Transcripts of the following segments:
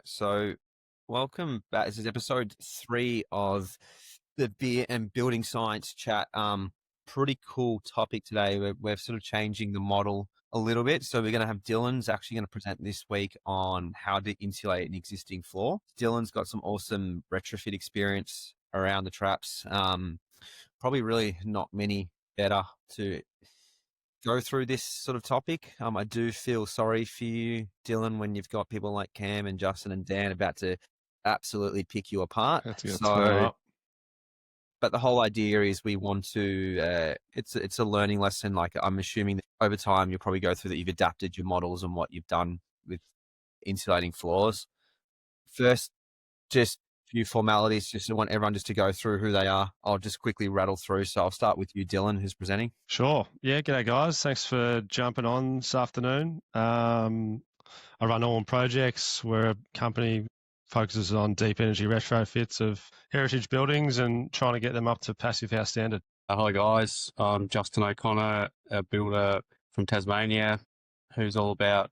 right, so welcome back. This is episode 3 of the Beer and Building Science Chat. Pretty cool topic today. We're sort of changing the model a little bit. So we're going to have Dylan's actually going to present this week on how to insulate an existing floor. Dylan's got some awesome retrofit experience around the traps. Probably really not many better to go through this sort of topic. I do feel sorry for you, Dylan, when you've got people like Cam and Justin and Dan about to absolutely pick you apart. But the whole idea is we want to, it's a learning lesson. Like I'm assuming that over time, you'll probably go through that you've adapted your models and what you've done with insulating floors. First, just a few formalities, just I want everyone just to go through who they are. I'll just quickly rattle through. So I'll start with you, Dylan, who's presenting. Sure. Yeah, g'day guys. Thanks for jumping on this afternoon. I run Alwyn Projects. We're a company focuses on deep energy retrofits of heritage buildings and trying to get them up to passive house standard. Hi guys, I'm Justin O'Connor, a builder from Tasmania, who's all about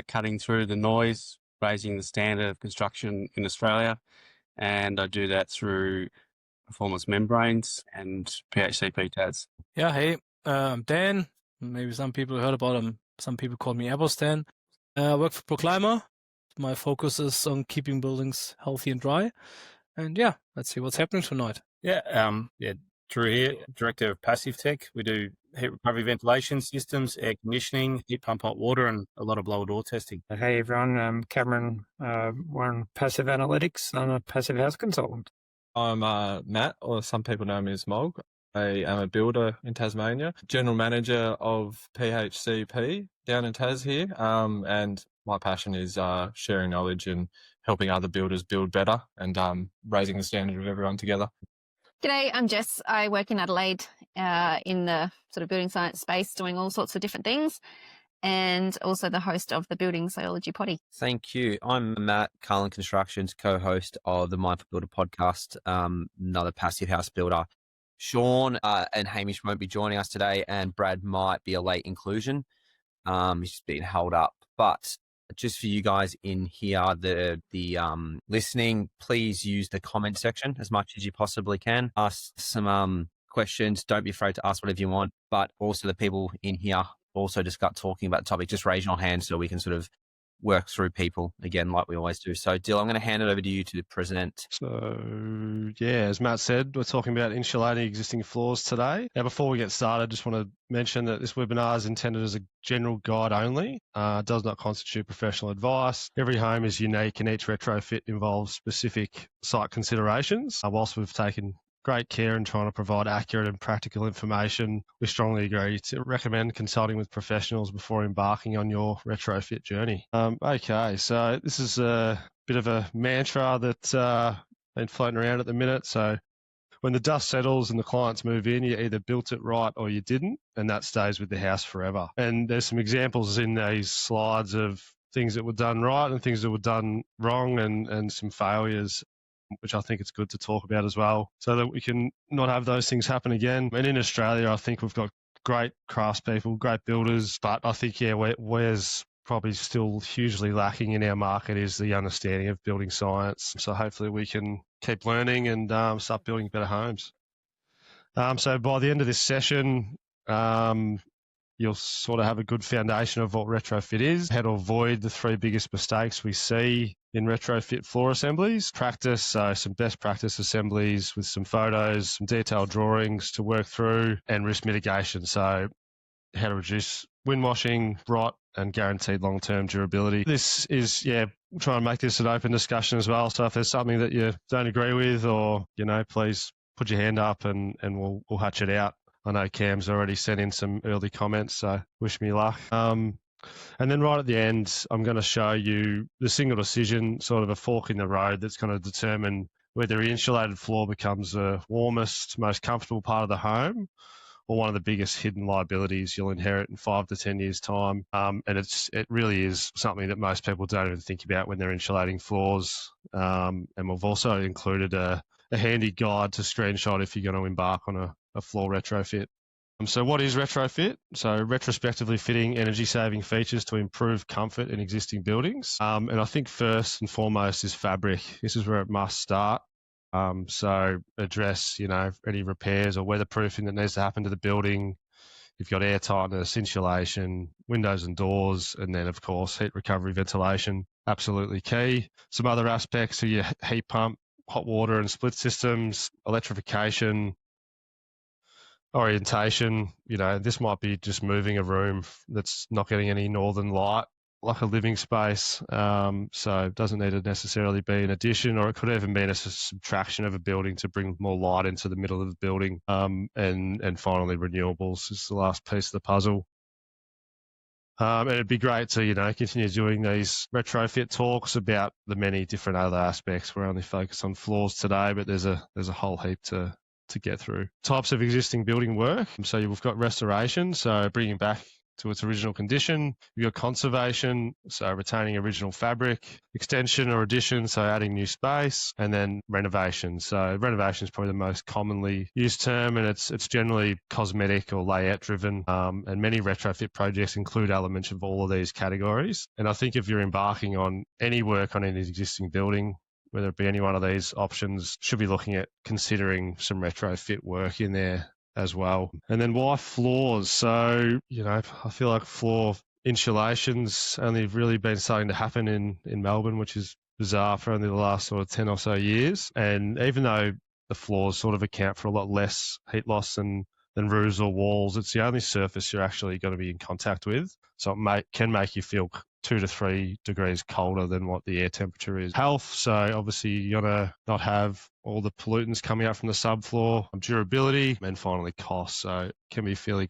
cutting through the noise, raising the standard of construction in Australia, and I do that through performance membranes and PHCP TADs. Yeah, hey, I'm Dan. Maybe some people heard about him. Some people call me Abostan. I work for Proclimer. My focus is on keeping buildings healthy and dry. And yeah, let's see what's happening tonight. Drew here, Director of Passive Tech. We do heat recovery ventilation systems, air conditioning, heat pump hot water, and a lot of blower door testing. Hey everyone, I'm Cameron. We're on Passive Analytics. I'm a passive house consultant. I'm Matt, or some people know me as Mog. I am a builder in Tasmania, general manager of PHCP down in Tas here, and my passion is sharing knowledge and helping other builders build better and raising the standard of everyone together. G'day, I'm Jess. I work in Adelaide in the sort of building science space, doing all sorts of different things, and also the host of the Building Biology Potty. Thank you. I'm Matt, Carlin Constructions, co-host of the Mindful Builder podcast, another passive house builder. Sean and Hamish won't be joining us today, and Brad might be a late inclusion. He's just been held up. But just for you guys in here, the listening, please use the comment section as much as you possibly can. Ask some questions. Don't be afraid to ask whatever you want. But also the people in here also just got talking about the topic. Just raise your hand so we can sort of work through people again, like we always do. So, Dill, I'm going to hand it over to you to present. So, yeah, as Matt said, we're talking about insulating existing floors today. Now, before we get started, I just want to mention that this webinar is intended as a general guide only. Does not constitute professional advice. Every home is unique and each retrofit involves specific site considerations. Whilst we've taken great care in trying to provide accurate and practical information, we strongly agree to recommend consulting with professionals before embarking on your retrofit journey. Okay, so this is a bit of a mantra that's been floating around at the minute. So when the dust settles and the clients move in, you either built it right or you didn't, and that stays with the house forever. And there's some examples in these slides of things that were done right and things that were done wrong, and some failures, which I think it's good to talk about as well, so that we can not have those things happen again. And in Australia, I think we've got great craftspeople, great builders, but I think, where's probably still hugely lacking in our market is the understanding of building science. So hopefully we can keep learning and start building better homes. So by the end of this session, you'll sort of have a good foundation of what retrofit is, how to avoid the 3 biggest mistakes we see in retrofit floor assemblies, practice, so some best practice assemblies with some photos, some detailed drawings to work through, and risk mitigation, so how to reduce wind washing, rot, and guaranteed long-term durability. This is, try and make this an open discussion as well, so if there's something that you don't agree with, or, please put your hand up and we'll hatch it out. I know Cam's already sent in some early comments, so wish me luck. And then right at the end, I'm going to show you the single decision, sort of a fork in the road that's going to determine whether the insulated floor becomes the warmest, most comfortable part of the home, or one of the biggest hidden liabilities you'll inherit in 5 to 10 years' time. And it really is something that most people don't even think about when they're insulating floors. And we've also included a handy guide to screenshot if you're going to embark on a floor retrofit. So what is retrofit? So retrospectively fitting energy-saving features to improve comfort in existing buildings. And I think first and foremost is fabric. This is where it must start. So address, any repairs or weatherproofing that needs to happen to the building. You've got air tightness, insulation, windows and doors, and then, of course, heat recovery ventilation, absolutely key. Some other aspects are your heat pump, hot water and split systems, electrification, orientation. This might be just moving a room that's not getting any northern light, like a living space. So it doesn't need to necessarily be an addition, or it could even be a subtraction of a building to bring more light into the middle of the building. And finally, renewables is the last piece of the puzzle. And it'd be great to, continue doing these retrofit talks about the many different other aspects. We're only focused on floors today, but there's a whole heap to get through. Types of existing building work. So you've got restoration, so bringing back to its original condition. You've got conservation, so retaining original fabric. Extension or addition, so adding new space. And then renovation. So renovation is probably the most commonly used term, and it's generally cosmetic or layout driven. And many retrofit projects include elements of all of these categories. And I think if you're embarking on any work on any existing building, whether it be any one of these options, should be looking at considering some retrofit work in there as well. And then why floors? So, I feel like floor insulation's only really been starting to happen in Melbourne, which is bizarre for only the last sort of 10 or so years. And even though the floors sort of account for a lot less heat loss than roofs or walls, it's the only surface you're actually going to be in contact with. So it can make you feel 2 to 3 degrees colder than what the air temperature is. Health, so obviously you're going to not have all the pollutants coming out from the subfloor. Durability, and finally cost. So it can be fairly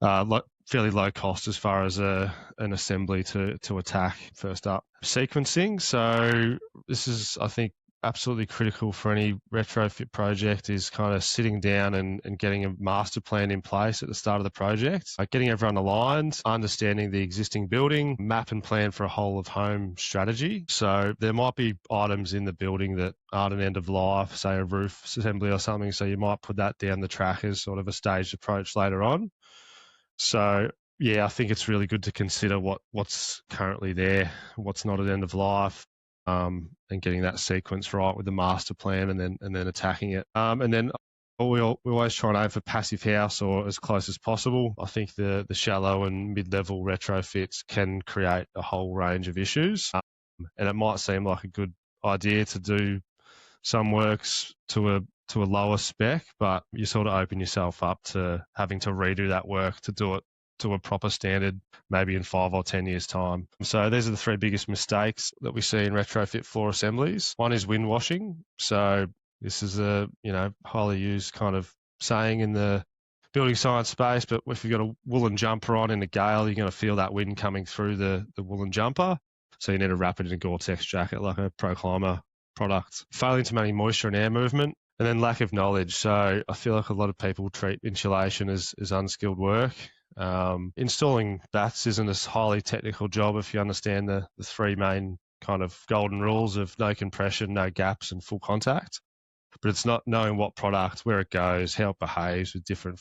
low cost as far as an assembly to attack. First up, sequencing. So this is, I think, absolutely critical for any retrofit project, is kind of sitting down and getting a master plan in place at the start of the project, getting everyone aligned, understanding the existing building, map and plan for a whole of home strategy. So there might be items in the building that aren't an end of life, say a roof assembly or something, so you might put that down the track as sort of a staged approach later on. So yeah, I think it's really good to consider what's currently there, what's not at end of life, and getting that sequence right with the master plan, and then attacking it. And then we always try and aim for passive house or as close as possible. I think the shallow and mid-level retrofits can create a whole range of issues, and it might seem like a good idea to do some works to a lower spec, but you sort of open yourself up to having to redo that work to do it to a proper standard, maybe in 5 or 10 years' time. So these are the 3 biggest mistakes that we see in retrofit floor assemblies. One is wind washing. So this is a highly used kind of saying in the building science space, but if you've got a woolen jumper on in a gale, you're going to feel that wind coming through the woolen jumper. So you need to wrap it in a Gore-Tex jacket like a Pro Climber product. Failing to manage moisture and air movement. And then lack of knowledge. So I feel like a lot of people treat insulation as unskilled work. Installing baths isn't a highly technical job if you understand the 3 main kind of golden rules of no compression, no gaps, and full contact. But it's not knowing what product, where it goes, how it behaves with different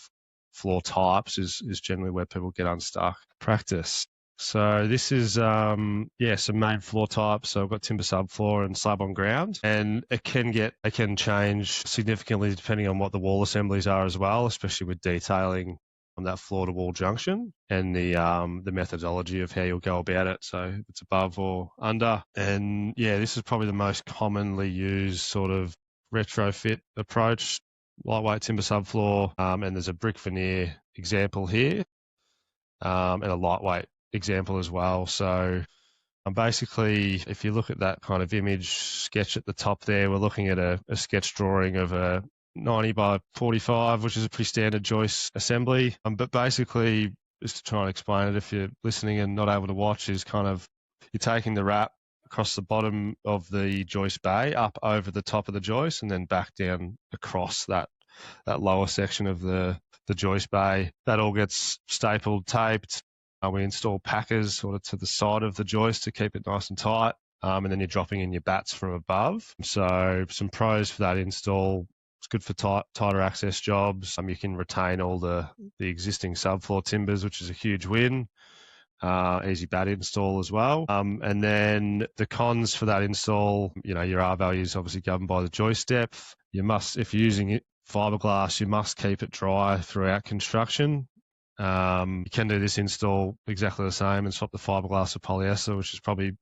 floor types is generally where people get unstuck. Practice. So this is, some main floor types. So I've got timber subfloor and slab on ground, and it can change significantly depending on what the wall assemblies are as well, especially with detailing on that floor to wall junction and the methodology of how you'll go about it. So if it's above or under. And yeah, this is probably the most commonly used sort of retrofit approach, lightweight timber subfloor, and there's a brick veneer example here, and a lightweight example as well. So basically, if you look at that kind of image sketch at the top there, we're looking at a sketch drawing of a 90 by 45, which is a pretty standard joist assembly. But basically, just to try and explain it if you're listening and not able to watch, is kind of you're taking the wrap across the bottom of the joist bay, up over the top of the joist, and then back down across that lower section of the joist bay. That all gets stapled, taped. We install packers sort of to the side of the joist to keep it nice and tight. And then you're dropping in your bats from above. So some pros for that install: It's good for tighter access jobs. You can retain all the existing subfloor timbers, which is a huge win. Easy bat install as well. And then the cons for that install, your R value is obviously governed by the joist depth. If you're using fiberglass, you must keep it dry throughout construction. You can do this install exactly the same and swap the fiberglass for polyester, which is probably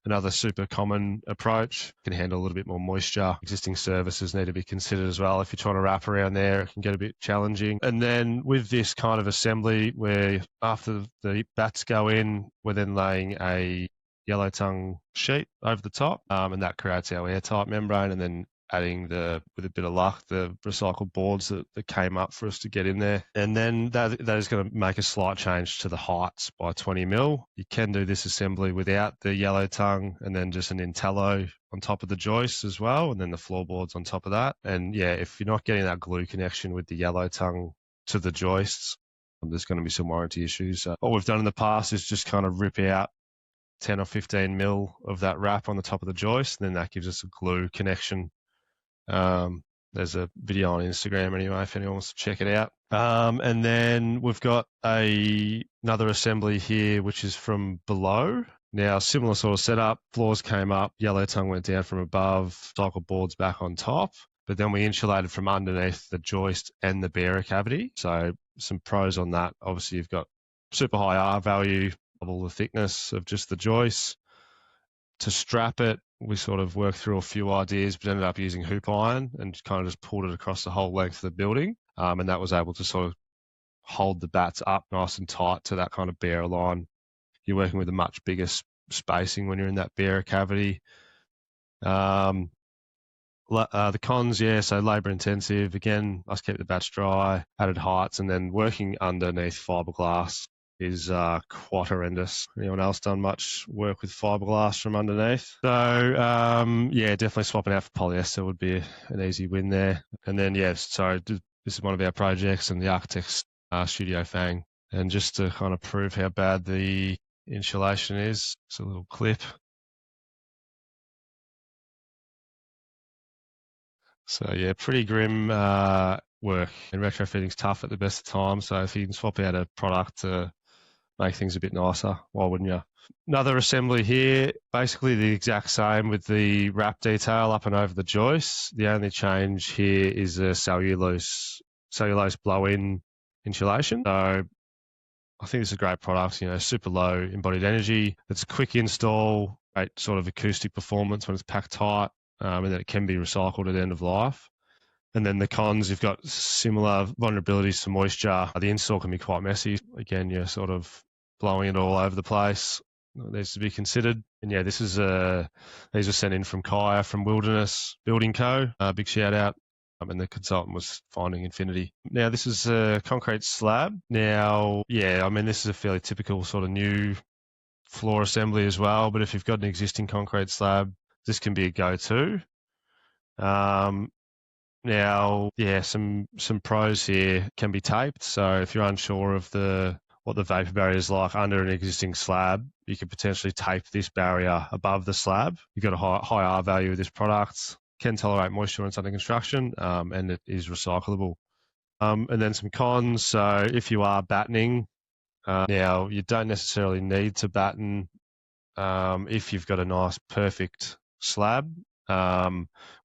another super common approach. Can handle a little bit more moisture. Existing services need to be considered as well. If you're trying to wrap around there, it can get a bit challenging. And then with this kind of assembly, where after the bats go in, we're then laying a yellow tongue sheet over the top, and that creates our airtight membrane, and then adding with a bit of luck, the recycled boards that came up for us to get in there. And then that is going to make a slight change to the heights by 20 mil. You can do this assembly without the yellow tongue and then just an Intello on top of the joists as well, and then the floorboards on top of that. And yeah, if you're not getting that glue connection with the yellow tongue to the joists, there's going to be some warranty issues. What we've done in the past is just kind of rip out 10 or 15 mil of that wrap on the top of the joist, and then that gives us a glue connection. There's a video on Instagram anyway, if anyone wants to check it out. And then we've got another assembly here, which is from below. Now, similar sort of setup. Floors came up, yellow tongue went down from above, cycle boards back on top. But then we insulated from underneath the joist and the bearer cavity. So some pros on that. Obviously, you've got super high R value, double the thickness of just the joist. To strap it, we sort of worked through a few ideas, but ended up using hoop iron and kind of just pulled it across the whole length of the building. And that was able to sort of hold the bats up nice and tight to that kind of bearer line. You're working with a much bigger spacing when you're in that bearer cavity. The cons, so labour intensive. Again, let's keep the bats dry, added heights, and then working underneath fiberglass is quite horrendous. Anyone else done much work with fiberglass from underneath? So definitely swapping out for polyester would be an easy win there. And then so this is one of our projects and the architect's studio Fang. And just to kind of prove how bad the insulation is, it's a little clip. So pretty grim work. And retrofitting's tough at the best of times. So if you can swap out a product to make things a bit nicer, why wouldn't you? Another assembly here, basically the exact same with the wrap detail up and over the joists. The only change here is a cellulose blow-in insulation. So I think this is a great product, super low embodied energy. It's a quick install, great sort of acoustic performance when it's packed tight, and then it can be recycled at the end of life. And then the cons, you've got similar vulnerabilities to moisture. The install can be quite messy. Again, you're sort of blowing it all over the place. It needs to be considered. And these were sent in from Kaya from Wilderness Building Co. Big shout out. And the consultant was Finding Infinity. Now, this is a concrete slab. Now, this is a fairly typical sort of new floor assembly as well. But if you've got an existing concrete slab, this can be a go-to. Now, some pros here can be taped. So if you're unsure of what the vapor barrier is like under an existing slab, you could potentially tape this barrier above the slab. You've got a high R value with this product, can tolerate moisture when it's under construction, and it is recyclable. And then some cons. So if you are battening, now you don't necessarily need to batten if you've got a nice, perfect slab.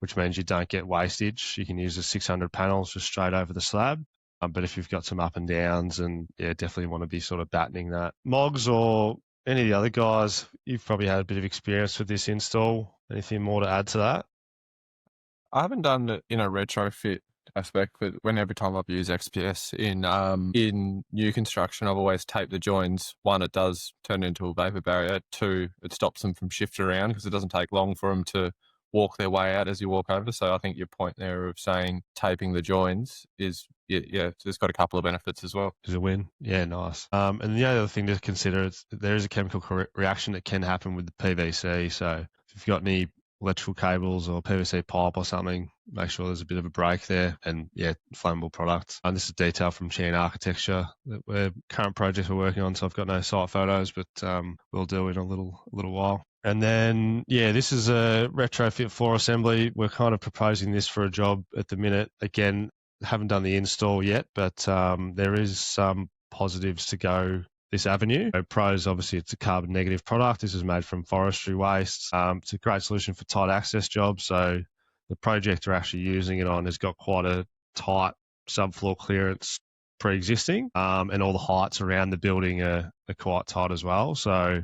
Which means you don't get wastage. You can use the 600 panels just straight over the slab. But if you've got some up and downs, and definitely want to be sort of battening that. Mogs or any of the other guys, you've probably had a bit of experience with this install. Anything more to add to that? I haven't done it in a retrofit aspect, but every time I've used XPS in new construction, I've always taped the joins. One, it does turn into a vapor barrier. Two, it stops them from shifting around because it doesn't take long for them to walk their way out as you walk over. So I think your point there of saying taping the joins is, it's got a couple of benefits as well. Is a win. Yeah, nice. And the other thing to consider is there is a chemical reaction that can happen with the PVC. So if you've got any electrical cables or PVC pipe or something, make sure there's a bit of a break there. And flammable products. And this is detail from Chan Architecture that current project we're working on. So I've got no site photos, but we'll do in a little while. And then, this is a retrofit floor assembly. We're kind of proposing this for a job at the minute. Again, haven't done the install yet, but there is some positives to go this avenue. Pros, obviously, it's a carbon negative product. This is made from forestry waste. It's a great solution for tight access jobs. So the project we're actually using it on has got quite a tight subfloor clearance pre-existing, and all the heights around the building are quite tight as well. So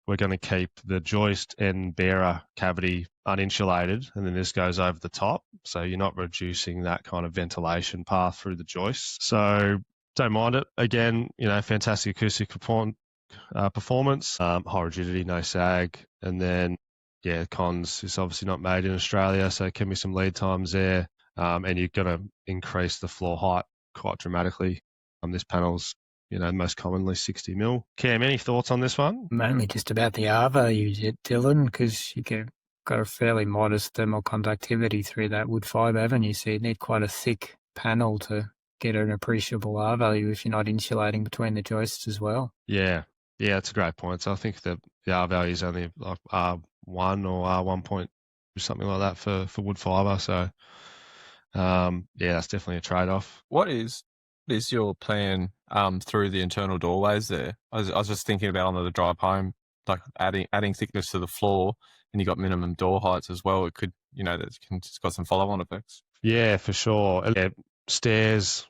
we're going to keep the joist and bearer cavity uninsulated, and then this goes over the top. So you're not reducing that kind of ventilation path through the joists. So don't mind it. Again, fantastic acoustic performance, high rigidity, no sag. And then, cons is obviously not made in Australia, so there can be some lead times there. And you're going to increase the floor height quite dramatically. This panel's most commonly 60 mil. Cam, any thoughts on this one? Mainly just about the R values, Dylan, because got a fairly modest thermal conductivity through that wood fibre, haven't you? So you need quite a thick panel to get an appreciable R value if you're not insulating between the joists as well. Yeah, that's a great point. So I think the R value is only like R1 or R1 point something like that for wood fibre. So that's definitely a trade-off. What is your plan through the internal doorways there? I was just thinking about on the drive home, like adding thickness to the floor, and you got minimum door heights as well. It could, it's got some follow-on effects. Yeah, for sure. Stairs,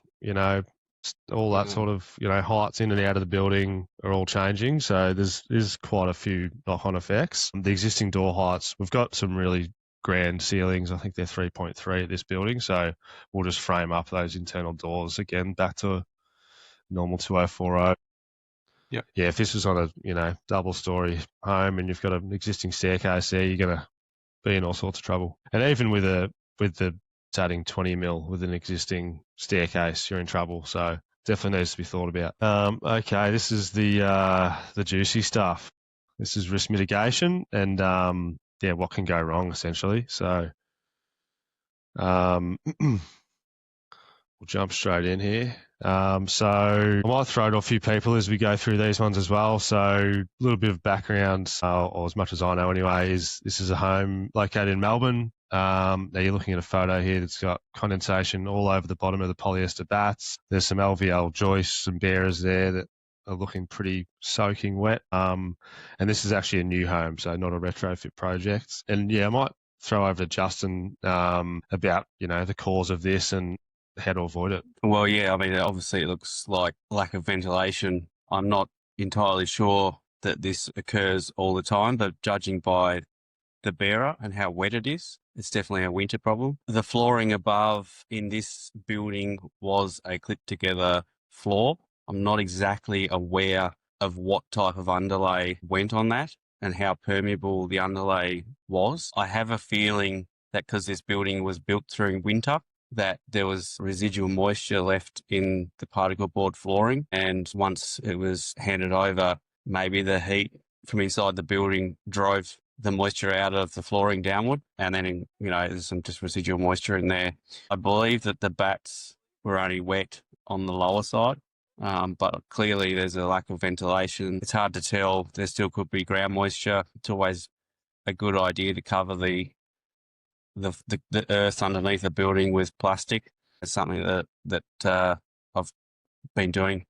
all that sort of, heights in and out of the building are all changing. So there's quite a few knock-on effects. The existing door heights, we've got some really grand ceilings. I think they're 3.3 at this building. So we'll just frame up those internal doors again back to normal 2040. Yeah. Yeah, if this was on a, double-story home and you've got an existing staircase there, you're going to be in all sorts of trouble. And even with the adding 20 mil with an existing staircase, you're in trouble. So definitely needs to be thought about. Okay, this is the juicy stuff. This is risk mitigation and what can go wrong essentially. So we'll jump straight in here. So I might throw to a few people as we go through these ones as well. So a little bit of background, or as much as I know anyway, is this is a home located in Melbourne. Now you're looking at a photo here that's got condensation all over the bottom of the polyester bats. There's some LVL joists and bearers there that are looking pretty soaking wet. And this is actually a new home, so not a retrofit project. And I might throw over to Justin about, the cause of this and how to avoid it. Well, yeah, I mean, obviously it looks like lack of ventilation. I'm not entirely sure that this occurs all the time, but judging by the bearer and how wet it is, it's definitely a winter problem. The flooring above in this building was a clipped together floor. I'm not exactly aware of what type of underlay went on that and how permeable the underlay was. I have a feeling that because this building was built through winter, that there was residual moisture left in the particle board flooring. And once it was handed over, maybe the heat from inside the building drove the moisture out of the flooring downward. And then, there's some just residual moisture in there. I believe that the bats were only wet on the lower side. But clearly there's a lack of ventilation. It's hard to tell. There still could be ground moisture. It's always a good idea to cover the earth underneath a building with plastic. It's something that I've been doing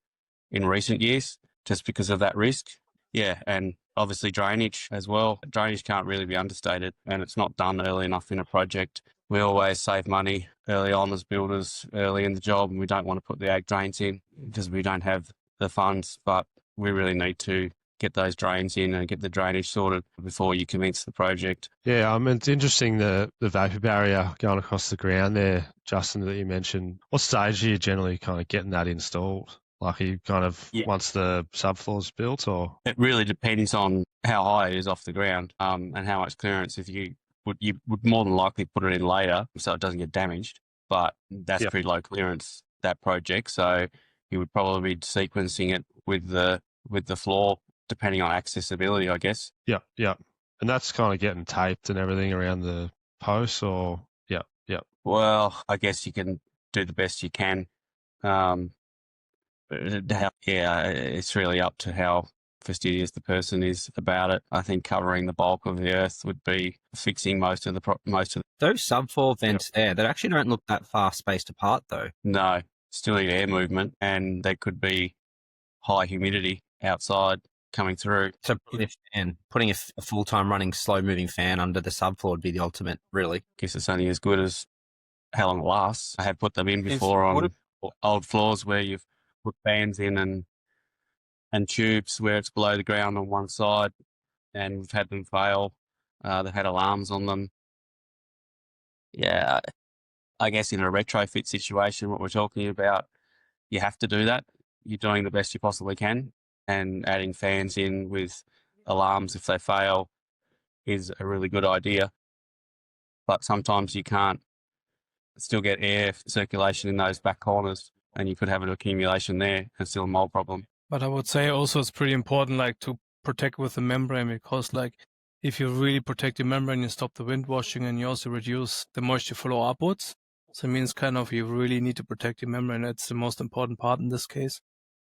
in recent years just because of that risk. Yeah, and obviously drainage as well. Drainage can't really be understated, and it's not done early enough in a project. We always save money early on as builders, early in the job, and we don't want to put the ag drains in because we don't have the funds, but we really need to get those drains in and get the drainage sorted before you commence the project. Yeah, it's interesting the vapour barrier going across the ground there, Justin, that you mentioned. What stage are you generally kind of getting that installed? Like, are you kind of once the subfloor's built, or? It really depends on how high it is off the ground and how much clearance. If you would more than likely put it in later so it doesn't get damaged, but that's pretty low clearance, that project. So you would probably be sequencing it with the floor, depending on accessibility, I guess. Yeah. And that's kind of getting taped and everything around the posts, or? Yeah. Well, I guess you can do the best you can. It's really up to how fastidious the person is about it. I think covering the bulk of the earth would be fixing most of the. Those subfloor vents there, they actually don't look that far spaced apart though. No, still need air movement, and there could be high humidity outside coming through. So putting a full-time running slow-moving fan under the subfloor would be the ultimate, really. Guess it's only as good as how long it lasts. I have put them in before on old floors where you've put fans in and tubes where it's below the ground on one side, and we've had them fail. They've had alarms on them. Yeah, I guess in a retrofit situation, what we're talking about, you have to do that. You're doing the best you possibly can, and adding fans in with alarms if they fail is a really good idea. But sometimes you can't still get air circulation in those back corners, and you could have an accumulation there and still a mold problem. But I would say also it's pretty important, like, to protect with the membrane, because, like, if you really protect the membrane, you stop the wind washing, and you also reduce the moisture flow upwards. So it means kind of you really need to protect the membrane. That's the most important part in this case.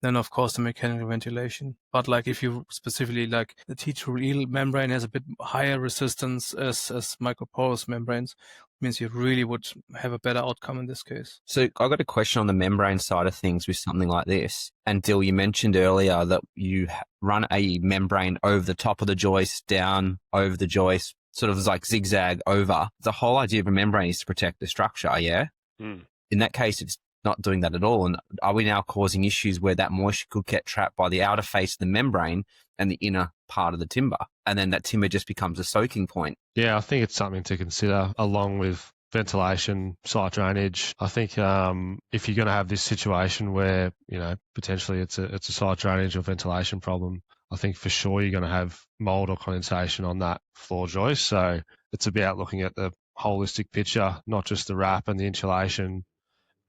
Then, of course, the mechanical ventilation. But, like, if you specifically, like, the T2 membrane has a bit higher resistance as microporous membranes, means you really would have a better outcome in this case. So I got a question on the membrane side of things with something like this. And Dill, you mentioned earlier that you run a membrane over the top of the joist, down over the joist, sort of like zigzag over. The whole idea of a membrane is to protect the structure, yeah? In that case, it's not doing that at all. And are we now causing issues where that moisture could get trapped by the outer face of the membrane and the inner part of the timber, and then that timber just becomes a soaking point? Yeah, I think it's something to consider along with ventilation, site drainage. I think if you're going to have this situation where, you know, potentially it's a site drainage or ventilation problem, I think for sure you're going to have mold or condensation on that floor joist. So it's about looking at the holistic picture, not just the wrap and the insulation,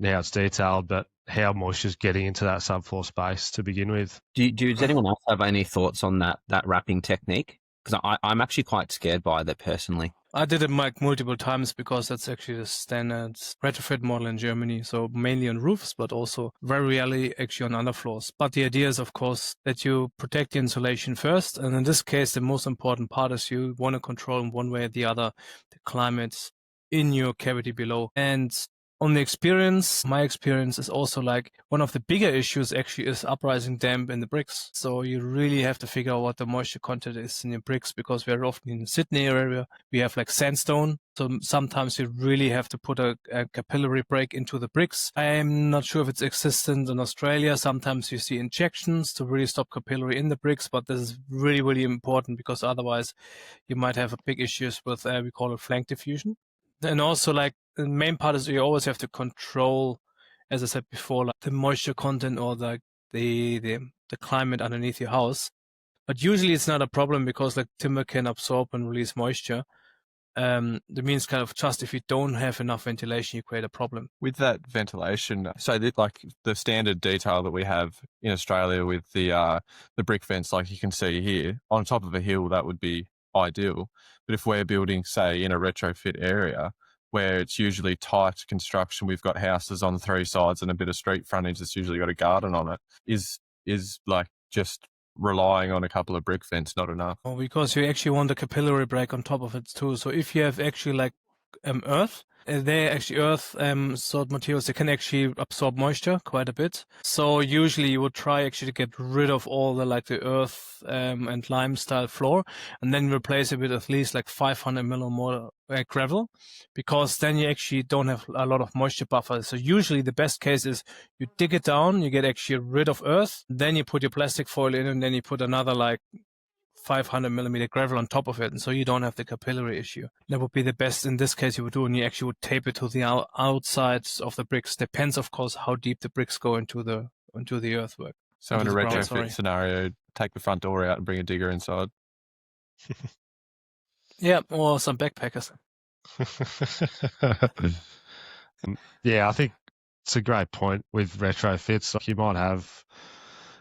now it's detailed, but how moisture's getting into that subfloor space to begin with. Does anyone else have any thoughts on that wrapping technique? Because I'm actually quite scared by that personally. I did it like multiple times because that's actually the standard retrofit model in Germany. So mainly on roofs, but also very rarely actually on underfloors. But the idea is, of course, that you protect the insulation first. And in this case, the most important part is you want to control in one way or the other the climate in your cavity below. And on the experience, my experience is also like one of the bigger issues actually is uprising damp in the bricks. So you really have to figure out what the moisture content is in your bricks, because very often in the Sydney area, we have like sandstone. So sometimes you really have to put a capillary break into the bricks. I'm not sure if it's existent in Australia. Sometimes you see injections to really stop capillary in the bricks, but this is really, really important because otherwise you might have big issues with, we call it flank diffusion. And also, like, the main part is you always have to control, as I said before, like the moisture content or the climate underneath your house. But usually it's not a problem because like timber can absorb and release moisture. That means kind of just if you don't have enough ventilation, you create a problem. With that ventilation, so like the standard detail that we have in Australia with the brick vents, like you can see here, on top of a hill, that would be ideal. But if we're building, say, in a retrofit area where it's usually tight construction, we've got houses on 3 sides and a bit of street frontage that's usually got a garden on it, is like just relying on a couple of brick vents not enough? Well, because you actually want a capillary break on top of it too. So if you have actually like earth, they're actually earth sort materials, they can actually absorb moisture quite a bit. So usually you would try actually to get rid of all the like the earth and lime style floor, and then replace it with at least like 500 mil or more gravel, because then you actually don't have a lot of moisture buffer. So usually the best case is you dig it down, you get actually rid of earth, then you put your plastic foil in, and then you put another like 500 millimeter gravel on top of it, and so you don't have the capillary issue. That would be the best in this case you would do, and you actually would tape it to the outsides of the bricks. Depends, of course, how deep the bricks go into the earthwork. So in a retrofit scenario, take the front door out and bring a digger inside. Yeah, or some backpackers. Yeah, I think it's a great point with retrofits. Like you might have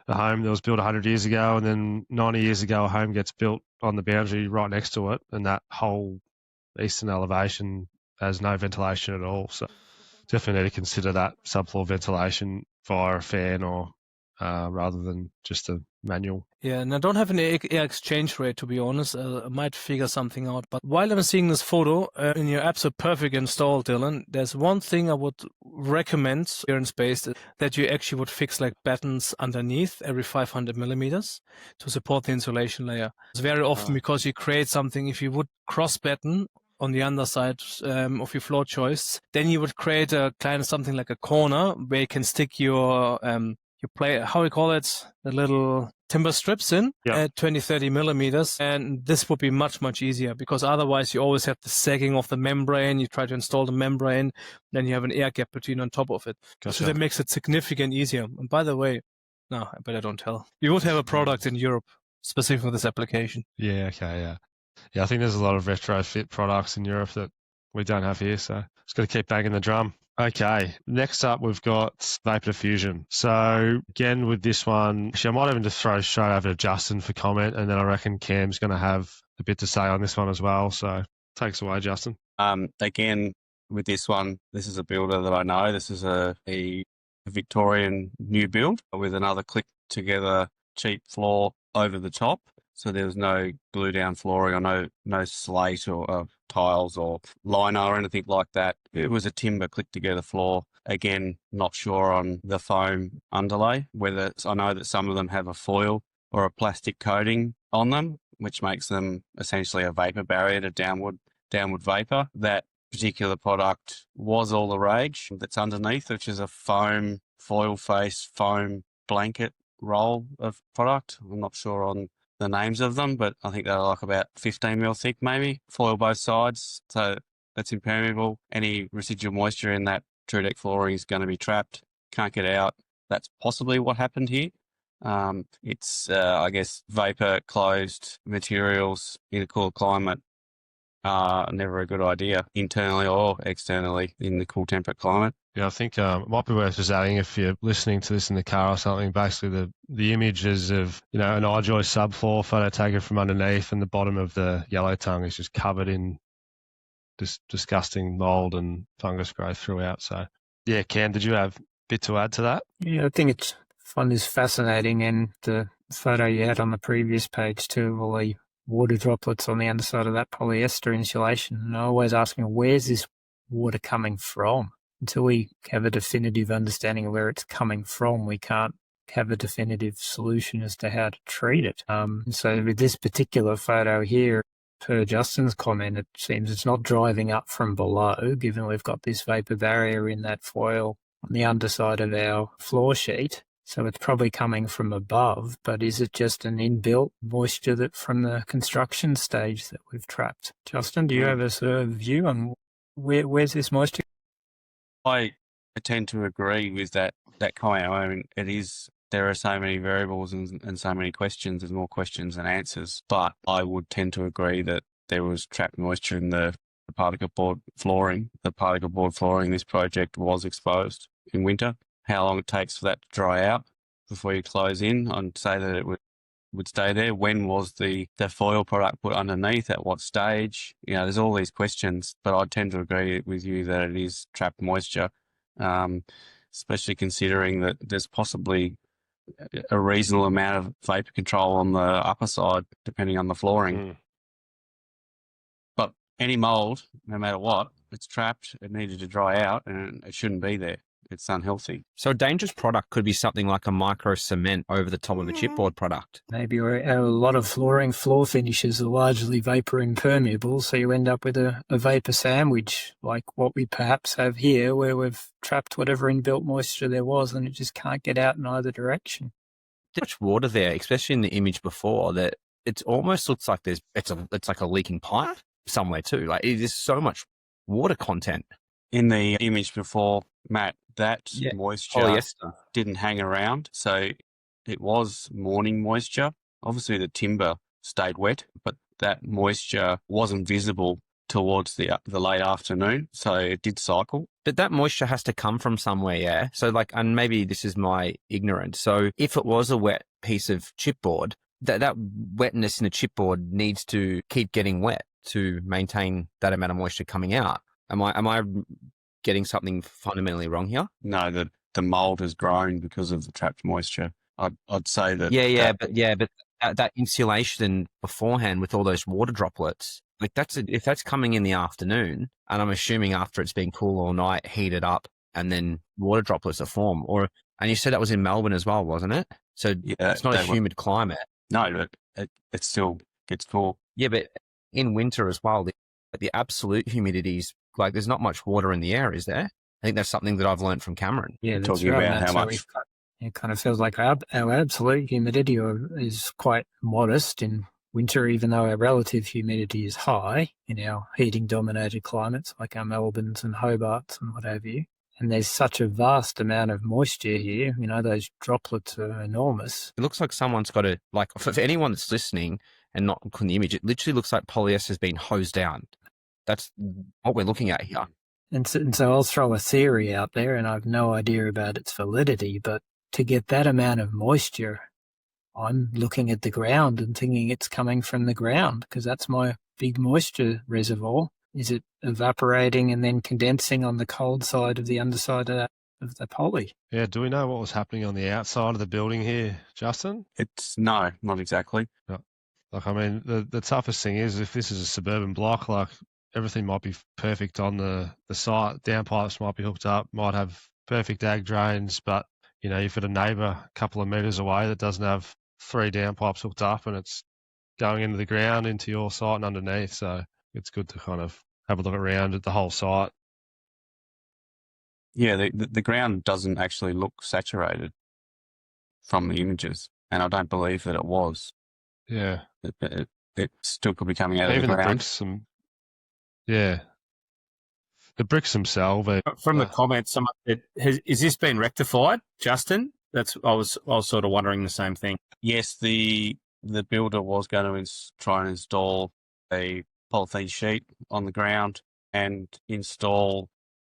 a home that was built 100 years ago, and then 90 years ago a home gets built on the boundary right next to it, and that whole eastern elevation has no ventilation at all. So definitely need to consider that subfloor ventilation via a fan or rather than just a manual. Yeah, and I don't have an air exchange rate, to be honest. I might figure something out. But while I'm seeing this photo, in your apps are perfect install, Dylan, there's one thing I would recommend here in space that you actually would fix like battens underneath every 500 millimeters to support the insulation layer. It's very often because you create something, if you would cross batten on the underside of your floor joists, then you would create a kind of something like a corner where you can stick your how do you call it, the little timber strips in at 20-30 millimeters, and this would be much, much easier, because otherwise you always have the sagging of the membrane. You try to install the membrane, then you have an air gap between on top of it. Gotcha. So that makes it significantly easier. And by the way, no, I better don't tell. You would have a product in Europe specific for this application. Yeah, okay, yeah. I think there's a lot of retrofit products in Europe that we don't have here, so just got to keep banging the drum. Okay, next up we've got vapor diffusion. So again with this one, actually I might even just throw straight over to Justin for comment, and then I reckon Cam's going to have a bit to say on this one as well. So take us away, Justin. Again, with this one, this is a builder that I know. This is a Victorian new build with another click together cheap floor over the top. So there was no glue down flooring or no slate or tiles or liner or anything like that. It was a timber click together floor. Again, not sure on the foam underlay, I know that some of them have a foil or a plastic coating on them, which makes them essentially a vapor barrier to downward vapor. That particular product was all the rage that's underneath, which is a foam foil face, foam blanket roll of product. I'm not sure on the names of them, but I think they're like about 15 mil thick, maybe, foil both sides. So that's impermeable. Any residual moisture in that true deck flooring is going to be trapped, can't get out. That's possibly what happened here. It's, I guess, vapor closed materials in a cool climate are never a good idea, internally or externally in the cool temperate climate. Yeah, I think it might be worth just adding, if you're listening to this in the car or something, basically the images of, an iJoy subfloor photo taken from underneath, and the bottom of the yellow tongue is just covered in this disgusting mold and fungus growth throughout. So, yeah, Cam, did you have a bit to add to that? Yeah, I think is fascinating, and the photo you had on the previous page too, all the water droplets on the underside of that polyester insulation. And I'm always asking, where's this water coming from? Until we have a definitive understanding of where it's coming from, we can't have a definitive solution as to how to treat it. So with this particular photo here, per Justin's comment, it seems it's not driving up from below, given we've got this vapor barrier in that foil on the underside of our floor sheet. So it's probably coming from above, but is it just an inbuilt moisture that from the construction stage that we've trapped? Justin, do you have a sort of view on where's this moisture? I tend to agree with that comment. I mean, there are so many variables and so many questions. There's more questions than answers. But I would tend to agree that there was trapped moisture in the particle board flooring. The particle board flooring in this project was exposed in winter. How long it takes for that to dry out before you close in, I'd say that it would stay there. When was the foil product put underneath? At what stage? There's all these questions, but I tend to agree with you that it is trapped moisture, especially considering that there's possibly a reasonable amount of vapor control on the upper side, depending on the flooring. But any mold, no matter what, it's trapped, it needed to dry out, and it shouldn't be there. It's unhealthy. So a dangerous product could be something like a micro cement over the top of a chipboard product. Maybe a lot of floor finishes are largely vapor impermeable, so you end up with a vapor sandwich like what we perhaps have here, where we've trapped whatever inbuilt moisture there was and it just can't get out in either direction. There's much water there, especially in the image before, that it almost looks like it's like a leaking pipe somewhere too. Like there's so much water content. In the image before, Matt, that moisture polyester didn't hang around, so it was morning moisture. Obviously, the timber stayed wet, but that moisture wasn't visible towards the late afternoon, so it did cycle. But that moisture has to come from somewhere, yeah? So and maybe this is my ignorance. So if it was a wet piece of chipboard, that wetness in the chipboard needs to keep getting wet to maintain that amount of moisture coming out. Am I getting something fundamentally wrong here? No, the mold has grown because of the trapped moisture. I'd say that. But that insulation beforehand with all those water droplets, like if that's coming in the afternoon, and I'm assuming after it's been cool all night, heated up, and then water droplets are formed. And you said that was in Melbourne as well, wasn't it? So it's not a humid climate. No, but it still gets cool. Yeah, but in winter as well, the absolute humidity is like there's not much water in the air, is there? I think that's something that I've learned from Cameron. Yeah, that's talking right. about how much. It kind of feels like our absolute humidity is quite modest in winter, even though our relative humidity is high in our heating-dominated climates like our Melbournes and Hobarts and what have you. And there's such a vast amount of moisture here. Those droplets are enormous. It looks like someone's got to, like, for anyone that's listening and not on the image, it literally looks like polyester has been hosed down. That's what we're looking at here. And so I'll throw a theory out there, and I've no idea about its validity, but to get that amount of moisture, I'm looking at the ground and thinking it's coming from the ground because that's my big moisture reservoir. Is it evaporating and then condensing on the cold side of the underside of the poly? Yeah, do we know what was happening on the outside of the building here, Justin? No, not exactly. No. Like, I mean, the toughest thing is if this is a suburban block, like everything might be perfect on the site. Downpipes might be hooked up, might have perfect ag drains, but you've got a neighbour a couple of metres away that doesn't have 3 downpipes hooked up and it's going into the ground, into your site and underneath. So it's good to kind of have a look around at the whole site. Yeah, the ground doesn't actually look saturated from the images, and I don't believe that it was. Yeah. It still could be coming out Even of the ground. The bricks themselves. From the comments, has this been rectified, Justin? I was sort of wondering the same thing. Yes, the builder was going to try and install a polythene sheet on the ground and install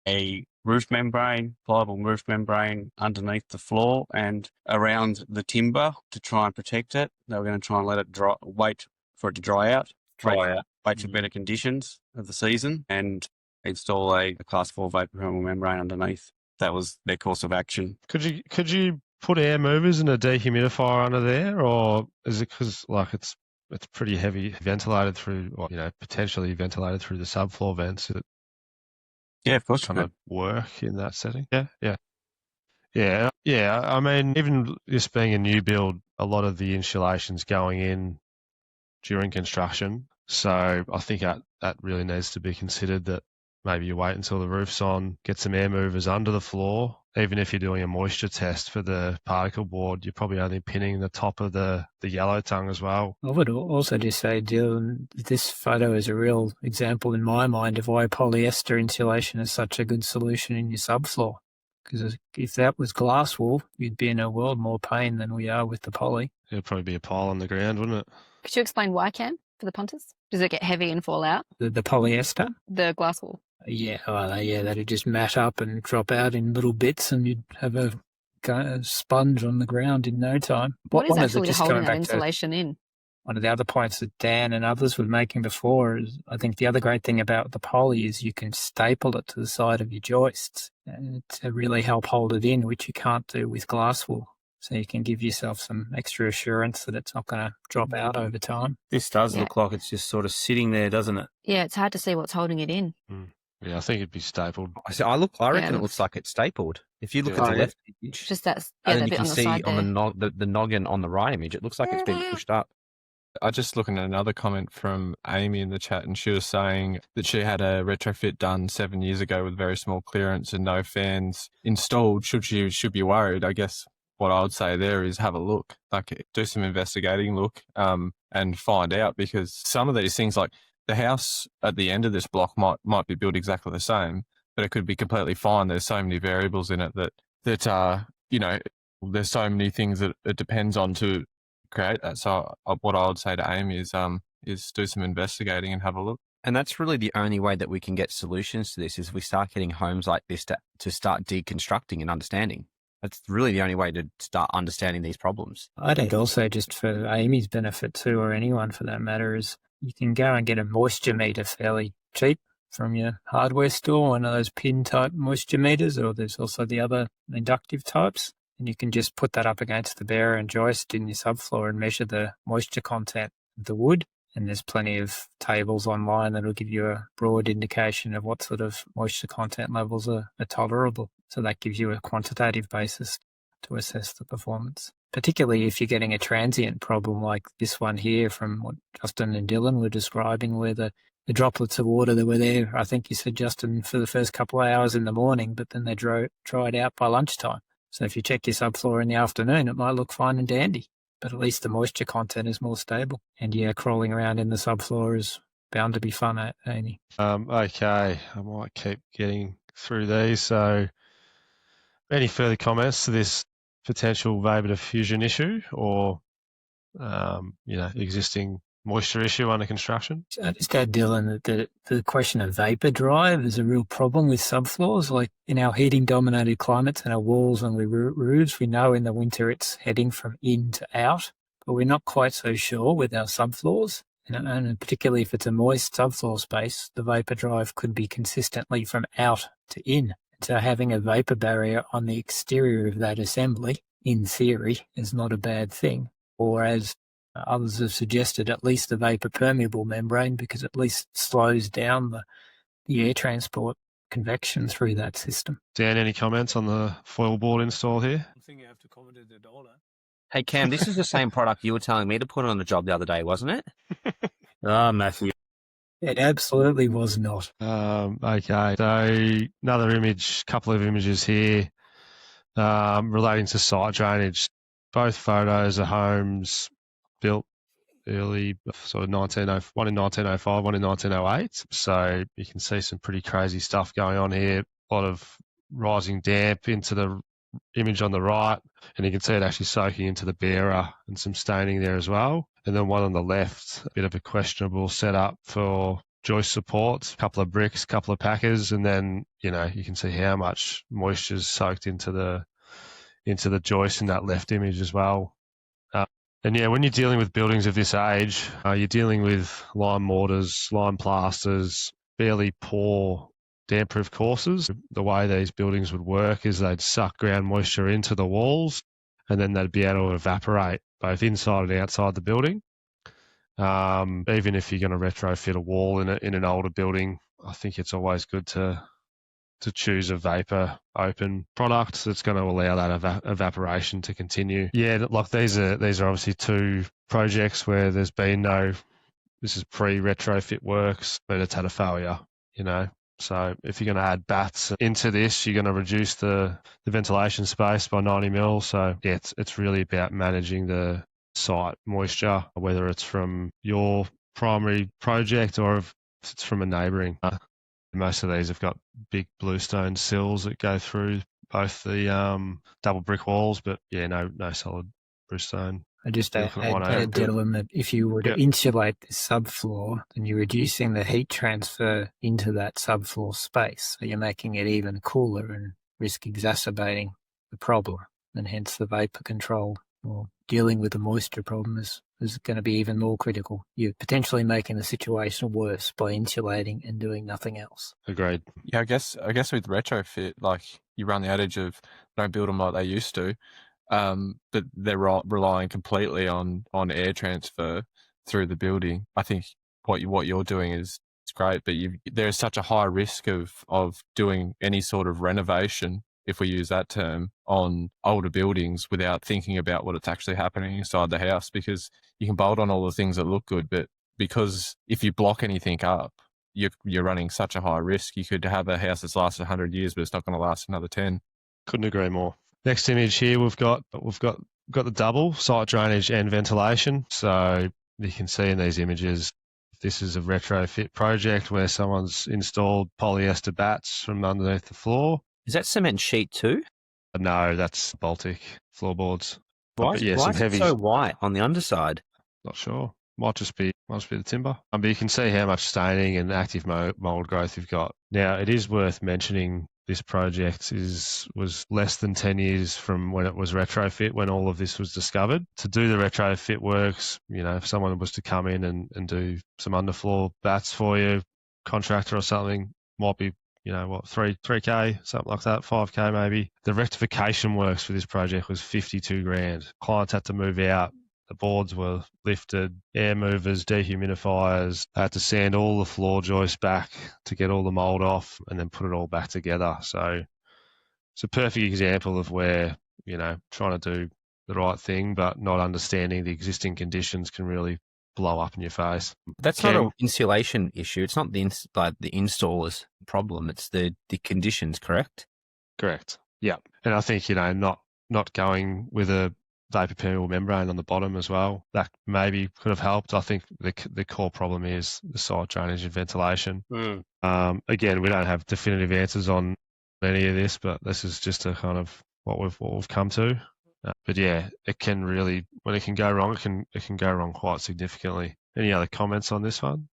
a pliable roof membrane underneath the floor and around the timber to try and protect it. They were going to try and let it dry, wait for it to dry out. Wait for better conditions of the season and install a Class 4 vapor thermal membrane underneath. That was their course of action. Could you put air movers and a dehumidifier under there, or is it because it's pretty heavy ventilated through, or potentially ventilated through the subfloor vents? Yeah, of course. Kind of work in that setting. Yeah. I mean, even this being a new build, a lot of the insulation's going in during construction. So I think that really needs to be considered, that maybe you wait until the roof's on, get some air movers under the floor. Even if you're doing a moisture test for the particle board, you're probably only pinning the top of the yellow tongue as well. I would also just say, Dylan, this photo is a real example in my mind of why polyester insulation is such a good solution in your subfloor. Because if that was glass wool, you'd be in a world more pain than we are with the poly. It'd probably be a pile on the ground, wouldn't it? Could you explain why, Cam, for the punters? Does it get heavy and fall out? The polyester? The glass wool. Yeah, that'd just mat up and drop out in little bits, and you'd have a sponge on the ground in no time. What is actually holding that insulation in? One of the other points that Dan and others were making before is, I think the other great thing about the poly is you can staple it to the side of your joists to really help hold it in, which you can't do with glass wool. So you can give yourself some extra assurance that it's not going to drop out over time. This does look like it's just sort of sitting there, doesn't it? Yeah, it's hard to see what's holding it in. Yeah, I think it'd be stapled. I reckon it looks like it's stapled. If you look at the left image, just that and bit you can on the see side on the noggin on the right image, it looks like it's been pushed up. I just looking at another comment from Amy in the chat, and she was saying that she had a retrofit done 7 years ago with very small clearance and no fans installed. Should be worried. I guess what I would say there is have a look, like do some investigating, look, and find out, because some of these things, like the house at the end of this block might be built exactly the same, but it could be completely fine. There's so many variables in it that are, there's so many things that it depends on to create that. So what I would say to Amy is do some investigating and have a look. And that's really the only way that we can get solutions to this, is we start getting homes like this to start deconstructing and understanding. That's really the only way to start understanding these problems. I think also, just for Amy's benefit too, or anyone for that matter, is you can go and get a moisture meter fairly cheap from your hardware store, one of those pin type moisture meters, or there's also the other inductive types. And you can just put that up against the bearer and joist in your subfloor and measure the moisture content of the wood. And there's plenty of tables online that'll give you a broad indication of what sort of moisture content levels are tolerable. So that gives you a quantitative basis to assess the performance, particularly if you're getting a transient problem like this one here from what Justin and Dylan were describing, where the droplets of water that were there, I think you said, Justin, for the first couple of hours in the morning, but then they dried out by lunchtime. So if you check your subfloor in the afternoon, it might look fine and dandy, but at least the moisture content is more stable. And yeah, crawling around in the subfloor is bound to be fun, Amy. Okay, I might keep getting through these. So any further comments to this potential vapor diffusion issue or, existing moisture issue under construction? I just add, Dylan, that the question of vapor drive is a real problem with subfloors. Like in our heating-dominated climates and our walls and roofs, we know in the winter it's heading from in to out, but we're not quite so sure with our subfloors. And particularly if it's a moist subfloor space, the vapor drive could be consistently from out to in. So having a vapor barrier on the exterior of that assembly, in theory, is not a bad thing. Or as others have suggested, at least a vapor permeable membrane, because at least slows down the air transport convection through that system. Dan, any comments on the foil board install here? I think you have to comment it at all. Hey, Cam, this is the same product you were telling me to put on the job the other day, wasn't it? Matthew. It absolutely was not. Okay, so another image, couple of images here relating to site drainage. Both photos are homes built early, sort of one in 1905, one in 1908. So you can see some pretty crazy stuff going on here. A lot of rising damp into the image on the right, and you can see it actually soaking into the bearer and some staining there as well. And then one on the left, a bit of a questionable setup for joist supports, a couple of bricks, a couple of packers, and then, you can see how much moisture is soaked into the joist in that left image as well. And yeah, when you're dealing with buildings of this age, you're dealing with lime mortars, lime plasters, fairly poor damp-proof courses. The way these buildings would work is they'd suck ground moisture into the walls, and then they'd be able to evaporate both inside and outside the building. Even if you're going to retrofit a wall in an older building, I think it's always good to choose a vapor open product that's going to allow that evaporation to continue. Yeah, like these are obviously two projects where there's been this is pre-retrofit works, but it's had a failure, So if you're going to add bats into this, you're going to reduce the ventilation space by 90 mil. So yeah, it's really about managing the site moisture, whether it's from your primary project or if it's from a neighbouring. Most of these have got big bluestone sills that go through both the double brick walls, but yeah, no solid bluestone. I just add, Dylan, that if you were to insulate the subfloor, then you're reducing the heat transfer into that subfloor space. So you're making it even cooler and risk exacerbating the problem, and hence the vapor control or dealing with the moisture problem is going to be even more critical. You're potentially making the situation worse by insulating and doing nothing else. Agreed. Yeah, I guess with retrofit, like you run the adage of don't build them like they used to, but they're relying completely on air transfer through the building. I think what you're doing is great, but there is such a high risk of doing any sort of renovation, if we use that term, on older buildings without thinking about what it's actually happening inside the house, because you can bolt on all the things that look good, but because if you block anything up, you're running such a high risk. You could have a house that's lasted 100 years, but it's not going to last another 10. Couldn't agree more. Next image here, we've got the double site drainage and ventilation. So you can see in these images, this is a retrofit project where someone's installed polyester bats from underneath the floor. Is that cement sheet too? No, that's Baltic floorboards. Why is it so white on the underside? Not sure. Might just be the timber. But you can see how much staining and active mould growth you've got. Now, it is worth mentioning this project was less than 10 years from when it was retrofit, when all of this was discovered. To do the retrofit works, if someone was to come in and do some underfloor bats for you, contractor or something, might be 3K, something like that, 5K maybe. The rectification works for this project was 52 grand. Clients had to move out. The boards were lifted, air movers, dehumidifiers. They had to sand all the floor joists back to get all the mold off and then put it all back together. So it's a perfect example of where, trying to do the right thing but not understanding the existing conditions can really blow up in your face. That's not an insulation issue. It's not the installer's problem. It's the conditions, correct? Correct. Yeah. And I think, not going with a vapor permeable membrane on the bottom as well, that maybe could have helped. I think the core problem is the site drainage and ventilation. Again, we don't have definitive answers on any of this, but this is just a kind of what we've come to. But yeah, it can really, when it can go wrong, it can go wrong quite significantly. Any other comments on this one?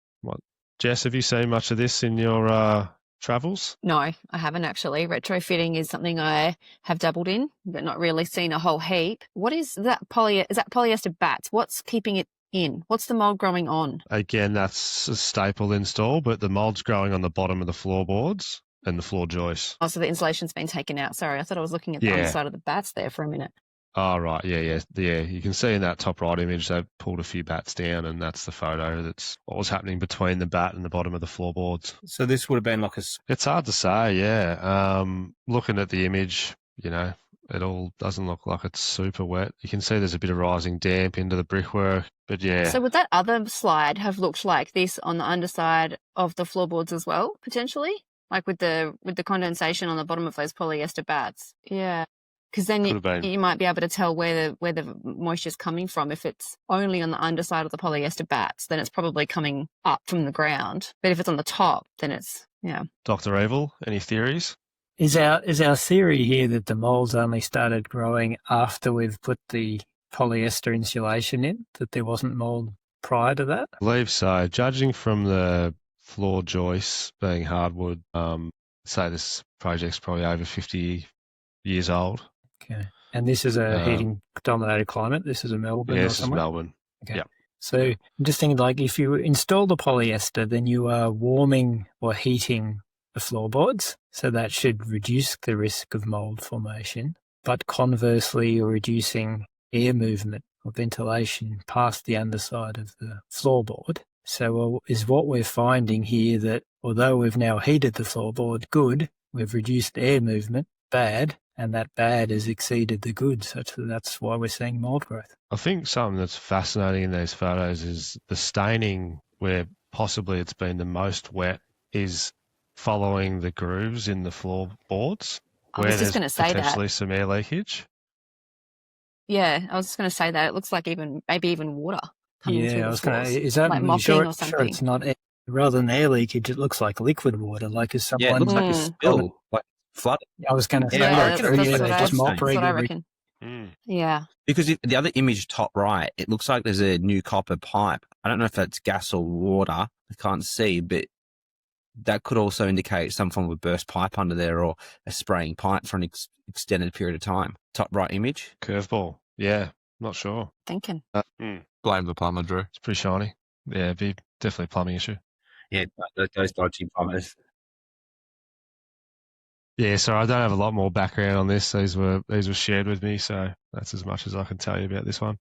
Jess, have you seen much of this in your travels? No, I haven't actually. Retrofitting is something I have dabbled in, but not really seen a whole heap. What is that is that polyester bats? What's keeping it in? What's the mold growing on? Again, that's a staple install, but the mold's growing on the bottom of the floorboards and the floor joists. Oh, so the insulation's been taken out. Sorry, I thought I was looking at the underside of the bats there for a minute. Oh, right. Yeah. You can see in that top right image, they've pulled a few bats down, and that's the photo. That's what was happening between the bat and the bottom of the floorboards. So this would have been like It's hard to say, yeah. Looking at the image, it all doesn't look like it's super wet. You can see there's a bit of rising damp into the brickwork, but yeah. So would that other slide have looked like this on the underside of the floorboards as well, potentially? Like with the condensation on the bottom of those polyester bats? Yeah. Because then you might be able to tell where the moisture's coming from. If it's only on the underside of the polyester bats, then it's probably coming up from the ground. But if it's on the top, then it's, Dr. Evil, any theories? Is our theory here that the molds only started growing after we've put the polyester insulation in, that there wasn't mold prior to that? I believe so. Judging from the floor joists being hardwood, say this project's probably over 50 years old. Okay. And this is a heating-dominated climate? This is a Melbourne or somewhere? This is Melbourne. Okay. Yeah. So I'm just thinking, like, if you install the polyester, then you are warming or heating the floorboards, so that should reduce the risk of mold formation. But conversely, you're reducing air movement or ventilation past the underside of the floorboard. So is what we're finding here that although we've now heated the floorboard, good, we've reduced air movement, bad, and that bad has exceeded the good, such that that's why we're seeing mold growth. I think something that's fascinating in these photos is the staining where possibly it's been the most wet is following the grooves in the floorboards where there's potentially some air leakage. Yeah, I was just going to say that. It looks like maybe even water coming through the floors. Is that like mopping sure, or something? Sure it's not air, rather than air leakage, it looks like liquid water, like as someone... Yeah, it looks like a spill, like flooding. I was going to say that's just mop what I reckon. Yeah. Because the other image top right, it looks like there's a new copper pipe. I don't know if that's gas or water. I can't see, but that could also indicate some form of burst pipe under there or a spraying pipe for an extended period of time. Top right image. Curveball. Yeah, not sure. Thinking. Blame the plumber, Drew. It's pretty shiny. Yeah, it'd be definitely a plumbing issue. Yeah, those dodgy plumbers. Yeah, so I don't have a lot more background on this. These were shared with me, so that's as much as I can tell you about this one.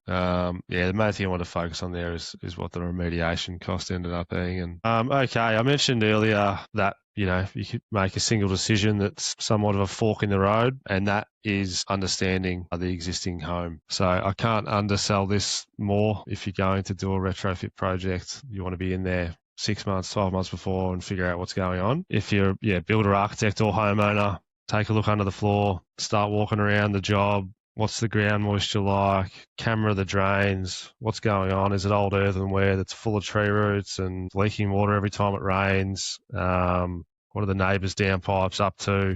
The main thing I want to focus on there is what the remediation cost ended up being. And okay, I mentioned earlier that you could make a single decision that's somewhat of a fork in the road, and that is understanding the existing home. So I can't undersell this more. If you're going to do a retrofit project, you want to be in there 6 months, 12 months before and figure out what's going on. If you're builder, architect or homeowner, take a look under the floor, start walking around the job. What's the ground moisture like? Camera the drains. What's going on? Is it old earthenware that's full of tree roots and leaking water every time it rains? What are the neighbours' downpipes up to?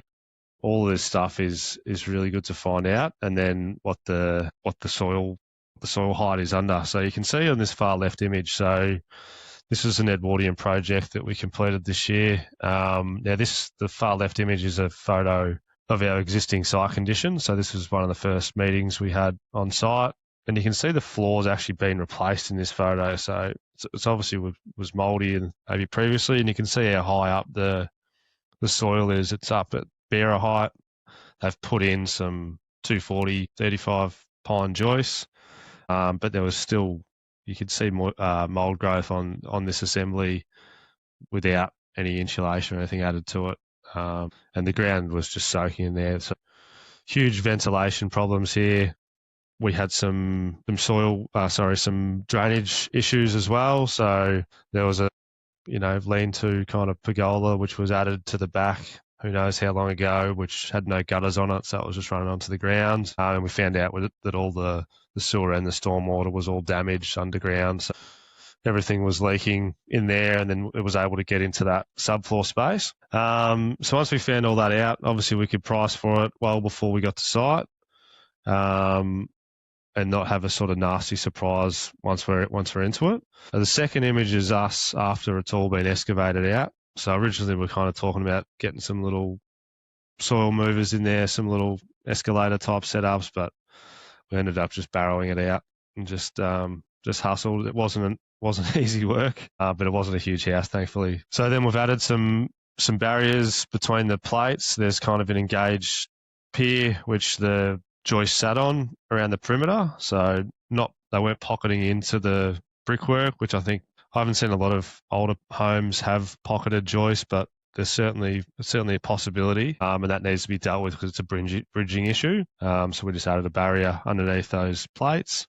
All of this stuff is really good to find out, and then what the soil height is under. So you can see on this far left image. So this is an Edwardian project that we completed this year. The far left image is a photo of our existing site condition. So this was one of the first meetings we had on site. And you can see the floor's actually been replaced in this photo. So it's obviously was mouldy and maybe previously, and you can see how high up the soil is. It's up at bearer height. They've put in some 240, 35 pine joists, but there was still, you could see more mould growth on this assembly without any insulation or anything added to it. And the ground was just soaking in there. So huge ventilation problems here. We had some drainage issues as well. So there was a, lean-to kind of pergola, which was added to the back, who knows how long ago, which had no gutters on it. So it was just running onto the ground. And we found out with it that all the sewer and the stormwater was all damaged underground. So everything was leaking in there, and then it was able to get into that subfloor space. So once we found all that out, obviously we could price for it well before we got to site, and not have a sort of nasty surprise once we're into it. The second image is us after it's all been excavated out. So originally we're kind of talking about getting some little soil movers in there, some little escalator type setups, but we ended up just barrowing it out and just hustled. It wasn't easy work, but it wasn't a huge house, thankfully. So then we've added some barriers between the plates. There's kind of an engaged pier, which the joist sat on around the perimeter. So they weren't pocketing into the brickwork, which I haven't seen a lot of older homes have pocketed joists, but there's certainly a possibility, and that needs to be dealt with because it's a bridging issue. So we just added a barrier underneath those plates.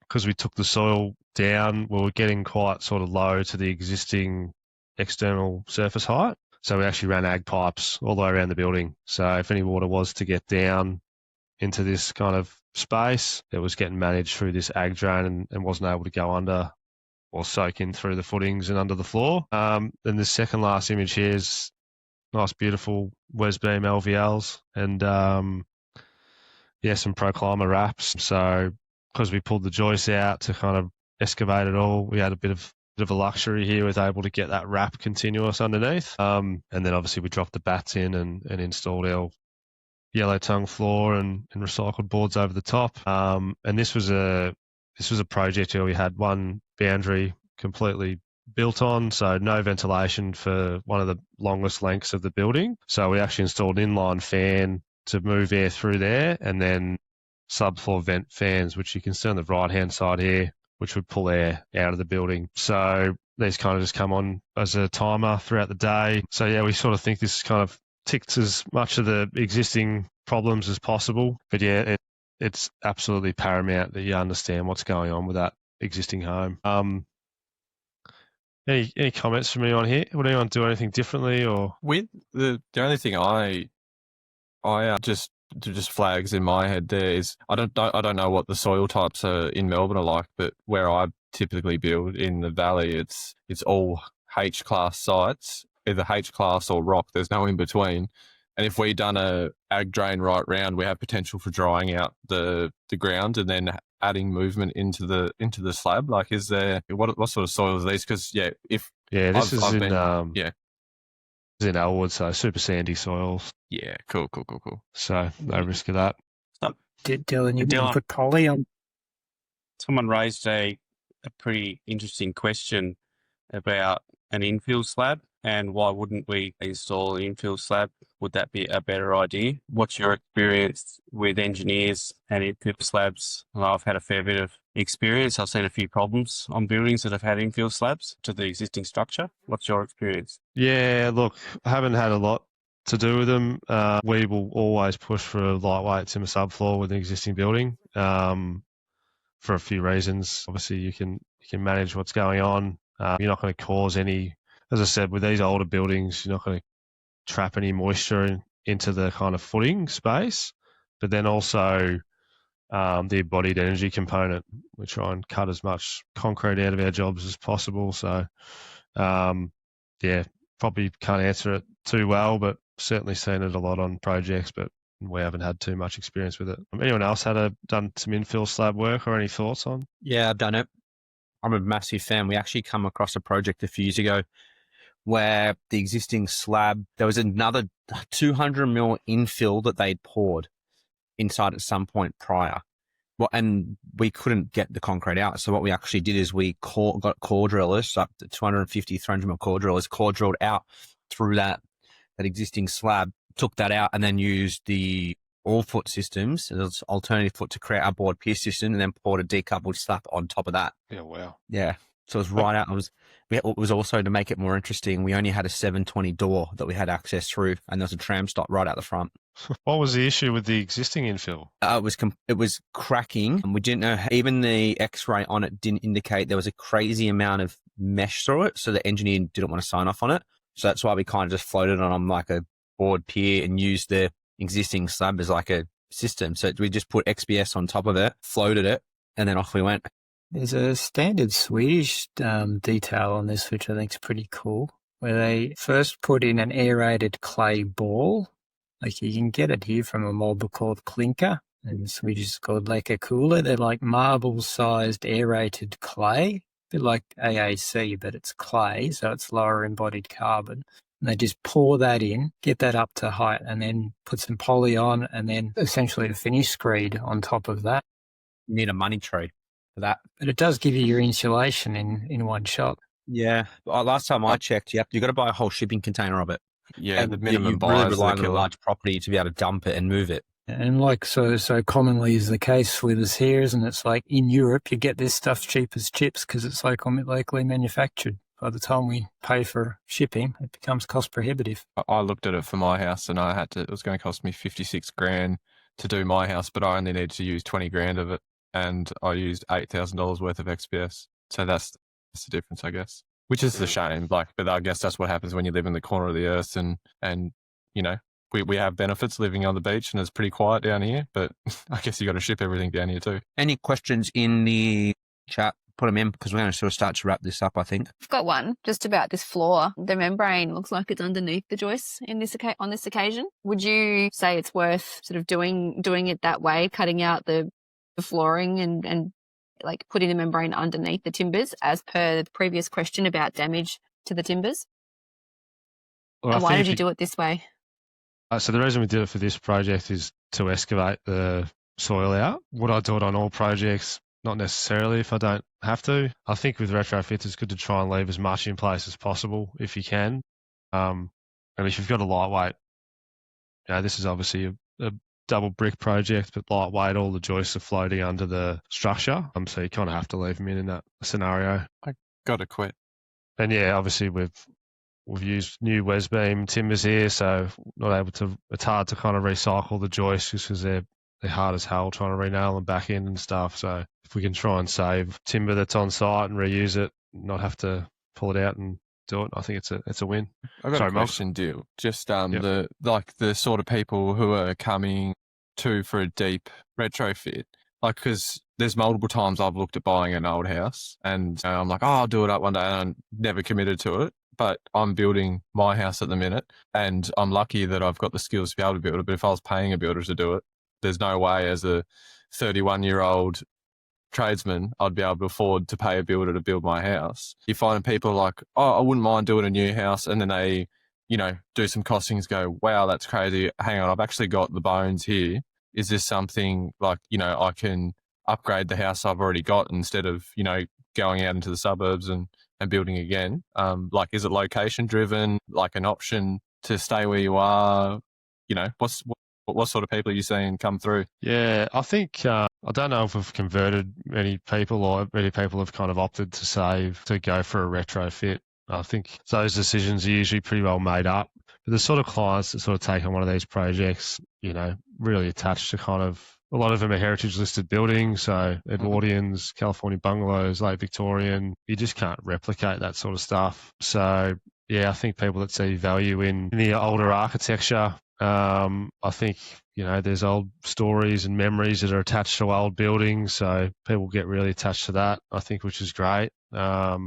Because we took the soil down, we were getting quite sort of low to the existing external surface height. So we actually ran ag pipes all the way around the building. So if any water was to get down into this kind of space, it was getting managed through this ag drain and wasn't able to go under or soak in through the footings and under the floor. Then the second last image here is nice, beautiful Wes beam LVLs and some Proclima wraps. So because we pulled the joists out to kind of excavate it all, we had a bit of a luxury here with able to get that wrap continuous underneath. And then obviously we dropped the bats in and installed our yellow tongue floor and recycled boards over the top. And this was a project where we had one boundary completely built on, so no ventilation for one of the longest lengths of the building. So we actually installed an inline fan to move air through there, and then subfloor vent fans, which you can see on the right-hand side here, which would pull air out of the building. So these kind of just come on as a timer throughout the day. So yeah, we sort of think this kind of ticks as much of the existing problems as possible. But yeah, it's absolutely paramount that you understand what's going on with that existing home. Any comments from anyone here? Would anyone do anything differently? Or with the only thing I just flags in my head there is I don't know what the soil types are in Melbourne are like, but where I typically build in the valley, it's all H class sites, either H class or rock. There's no in between. And if we done a ag drain right round, we have potential for drying out the ground and then adding movement into the slab. Like, is there what sort of soils are these? Because this is in Elwood, so super sandy soils. Yeah, cool. So no risk of that. Dylan, you can put poly on. Someone raised a pretty interesting question about an infill slab, and why wouldn't we install an infill slab? Would that be a better idea? What's your experience with engineers and infill slabs? Well, I've had a fair bit of experience. I've seen a few problems on buildings that have had infill slabs to the existing structure. What's your experience? Yeah, look, I haven't had a lot to do with them. We will always push for a lightweight timber subfloor with an existing building for a few reasons. Obviously, you can manage what's going on. You're not going to cause any, as I said, with these older buildings, you're not going to trap any moisture into the kind of footing space. But then also the embodied energy component, we try and cut as much concrete out of our jobs as possible. So, probably can't answer it too well, but certainly seen it a lot on projects, but we haven't had too much experience with it. Anyone else done some infill slab work or any thoughts on? Yeah, I've done it. I'm a massive fan. We actually come across a project a few years ago where the existing slab, there was another 200 mil infill that they'd poured inside at some point prior. Well, and we couldn't get the concrete out. So what we actually did is we got core drillers, up to 250, 300 mil core drillers, core drilled out through that existing slab, took that out, and then used the all-foot systems, as alternative foot, to create our board pier system, and then poured a decoupled slab on top of that. Yeah, wow. Yeah. So it was right out. It was also, to make it more interesting, we only had a 720 door that we had access through, and there was a tram stop right out the front. What was the issue with the existing infill? It was cracking, and we didn't know. Even the X-ray on it didn't indicate there was a crazy amount of mesh through it, so the engineer didn't want to sign off on it. So that's why we kind of just floated on like a board pier and used the existing slab as like a system. So we just put XPS on top of it, floated it, and then off we went. There's a standard Swedish detail on this, which I think is pretty cool, where they first put in an aerated clay ball. Like, you can get it here from a mold called clinker, and in Swedish it's called cooler. They're like marble-sized aerated clay, a bit like AAC, but it's clay, so it's lower embodied carbon. And they just pour that in, get that up to height, and then put some poly on, and then essentially a finish screed on top of that. You need a money tree for that. But it does give you your insulation in one shot. Yeah. Last time I checked, you got to buy a whole shipping container of it. Yeah, and the minimum you really buy rely on a large property to be able to dump it and move it. And like so commonly is the case with us here, isn't it? It's like in Europe, you get this stuff cheap as chips because it's like locally manufactured. By the time we pay for shipping, it becomes cost prohibitive. I looked at it for my house, and it was going to cost me 56 grand to do my house, but I only needed to use 20 grand of it, and I used $8,000 worth of XPS. So that's the difference, I guess. Which is a shame, but I guess that's what happens when you live in the corner of the earth, and we have benefits living on the beach, and it's pretty quiet down here, but I guess you got to ship everything down here too. Any questions in the chat? Put them in, because we're going to sort of start to wrap this up, I think. I've got one just about this floor. The membrane looks like it's underneath the joists on this occasion. Would you say it's worth sort of doing it that way, cutting out the flooring and like putting the membrane underneath the timbers, as per the previous question about damage to the timbers? Well, and why did you do it this way? So the reason we did it for this project is to excavate the soil out. Would I do it on all projects? Not necessarily if I don't have to. I think with retrofits, it's good to try and leave as much in place as possible if you can. And if you've got a lightweight, this is obviously a double brick project, but lightweight, all the joists are floating under the structure. So you kind of have to leave them in that scenario. I got to quit. And yeah, obviously we've used new Wes beam timbers here, so not able to. It's hard to kind of recycle the joists just because they're hard as hell trying to re-nail them back in and stuff. So if we can try and save timber that's on site and reuse it, not have to pull it out and do it, I think it's a win. I've got a question, Dill. Just the sort of people who are coming for a deep retrofit, like, because there's multiple times I've looked at buying an old house and I'm like, I'll do it up one day, and I'm never committed to it. But I'm building my house at the minute, and I'm lucky that I've got the skills to be able to build it. But if I was paying a builder to do it, there's no way as a 31-year-old tradesman I'd be able to afford to pay a builder to build my house. You find people like, I wouldn't mind doing a new house, and then they, do some costings, go, wow, that's crazy. Hang on, I've actually got the bones here. Is this something like, I can upgrade the house I've already got instead of, going out into the suburbs and building again? Like, is it location driven, like an option to stay where you are? What sort of people are you seeing come through? Yeah, I think, I don't know if we've converted many people, or many people have kind of opted to go for a retrofit. I think those decisions are usually pretty well made up. But the sort of clients that sort of take on one of these projects, really attached to kind of, a lot of them are heritage listed buildings. So Edwardians, California bungalows, late Victorian, you just can't replicate that sort of stuff. So yeah, I think people that see value in the older architecture, I think, there's old stories and memories that are attached to old buildings. So people get really attached to that, I think, which is great. I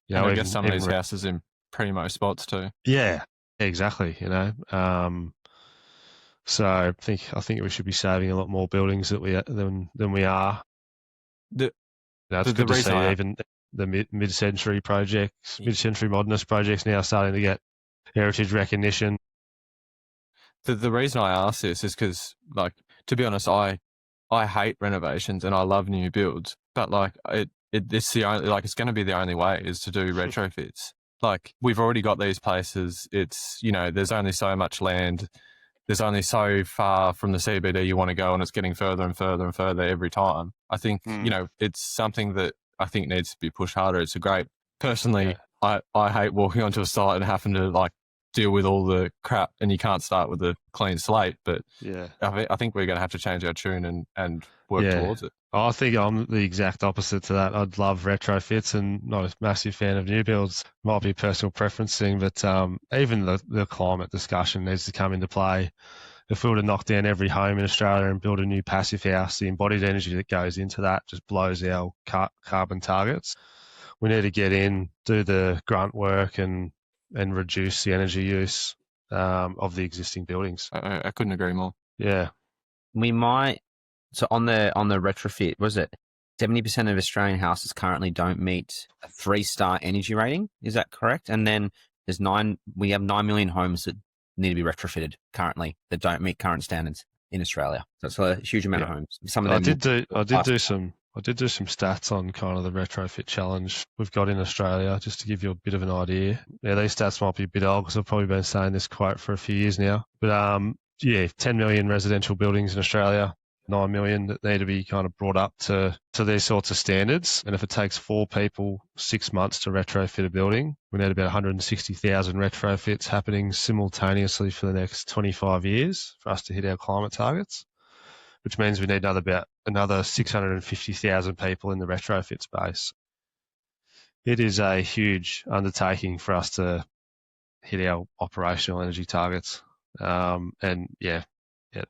guess some of these houses in primo spots too. Yeah, exactly. So I think we should be saving a lot more buildings than we are. It's good to see even the mid-century projects, mid-century modernist projects now starting to get heritage recognition. The reason I ask this is because, like, to be honest, I I hate renovations and I love new builds, but like it's the only, like, it's going to be the only way is to do retrofits. Like, we've already got these places. It's, you know, there's only so much land. There's only so far from the CBD you want to go, and it's getting further and further and further every time. I think, you know, it's something that I think needs to be pushed harder. It's a great, personally, I hate walking onto a site and having to like deal with all the crap, and you can't start with a clean slate. But I think we're going to have to change our tune and work towards it. I think I'm the exact opposite to that. I'd love retrofits and not a massive fan of new builds. Might be a personal preference thing, but even the climate discussion needs to come into play. If we were to knock down every home in Australia and build a new passive house, the embodied energy that goes into that just blows our carbon targets. We need to get in, do the grunt work and reduce the energy use of the existing buildings. I couldn't agree more. Yeah. We might, so on the retrofit, was it 70% of Australian houses currently don't meet a 3-star energy rating? Is that correct? And then we have 9 million homes that need to be retrofitted currently that don't meet current standards in Australia. So it's a huge amount of homes. Some of them I did do some stats on kind of the retrofit challenge we've got in Australia, just to give you a bit of an idea. Yeah, these stats might be a bit old because I've probably been saying this quote for a few years now. But 10 million residential buildings in Australia, 9 million that need to be kind of brought up to these sorts of standards. And if it takes 4 people 6 months to retrofit a building, we need about 160,000 retrofits happening simultaneously for the next 25 years for us to hit our climate targets, which means we need another 650,000 people in the retrofit space. It is a huge undertaking for us to hit our operational energy targets.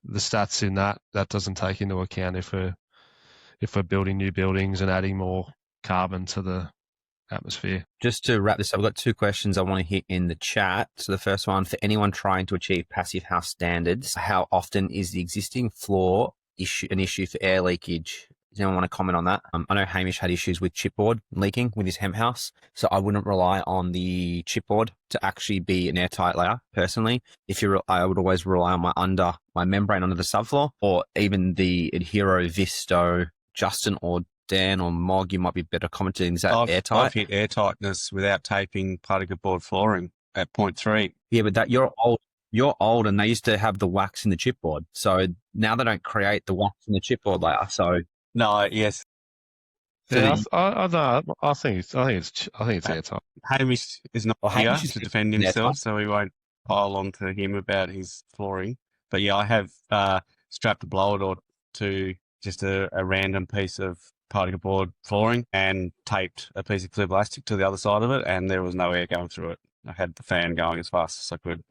The stats in that doesn't take into account if we're building new buildings and adding more carbon to the atmosphere. Just to wrap this up, I've got 2 questions I want to hit in the chat. So the first one, for anyone trying to achieve passive house standards, how often is the existing floor an issue for air leakage? Does anyone want to comment on that? I know Hamish had issues with chipboard leaking with his hemp house, so I wouldn't rely on the chipboard to actually be an airtight layer. Personally, I would always rely on my membrane under the subfloor, or even the Adhero Visto. Justin or Dan or Mog, you might be better commenting. Is that airtight? I've hit airtightness without taping particle board flooring at 0.3. Yeah, but that you're old, and they used to have the wax in the chipboard. So now they don't create the wax in the chipboard layer. So no, yes. Yeah, I think it's airtight. Hamish is not here to defend himself, so we won't pile on to him about his flooring. But yeah, I have strapped a blower door to just a random piece of particle board flooring and taped a piece of clear plastic to the other side of it, and there was no air going through it. I had the fan going as fast as I could,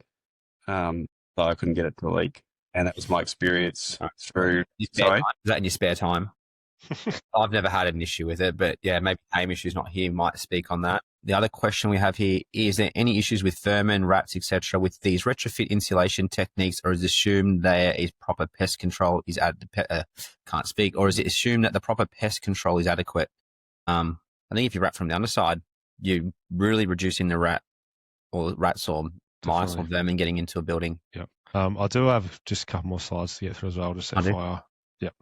but I couldn't get it to leak. And that was my experience through. Sorry? Is that in your spare time? I've never had an issue with it, but yeah, maybe Hamish, who's not here, might speak on that. The other question we have here is there any issues with vermin, rats, etc. with these retrofit insulation techniques, or is it assumed there is proper pest control is or is it assumed that the proper pest control is adequate? I think if you rat from the underside, you're really reducing the rats or mice or vermin getting into a building. Yep. I do have just a couple more slides to get through as well, just FYI. Yep.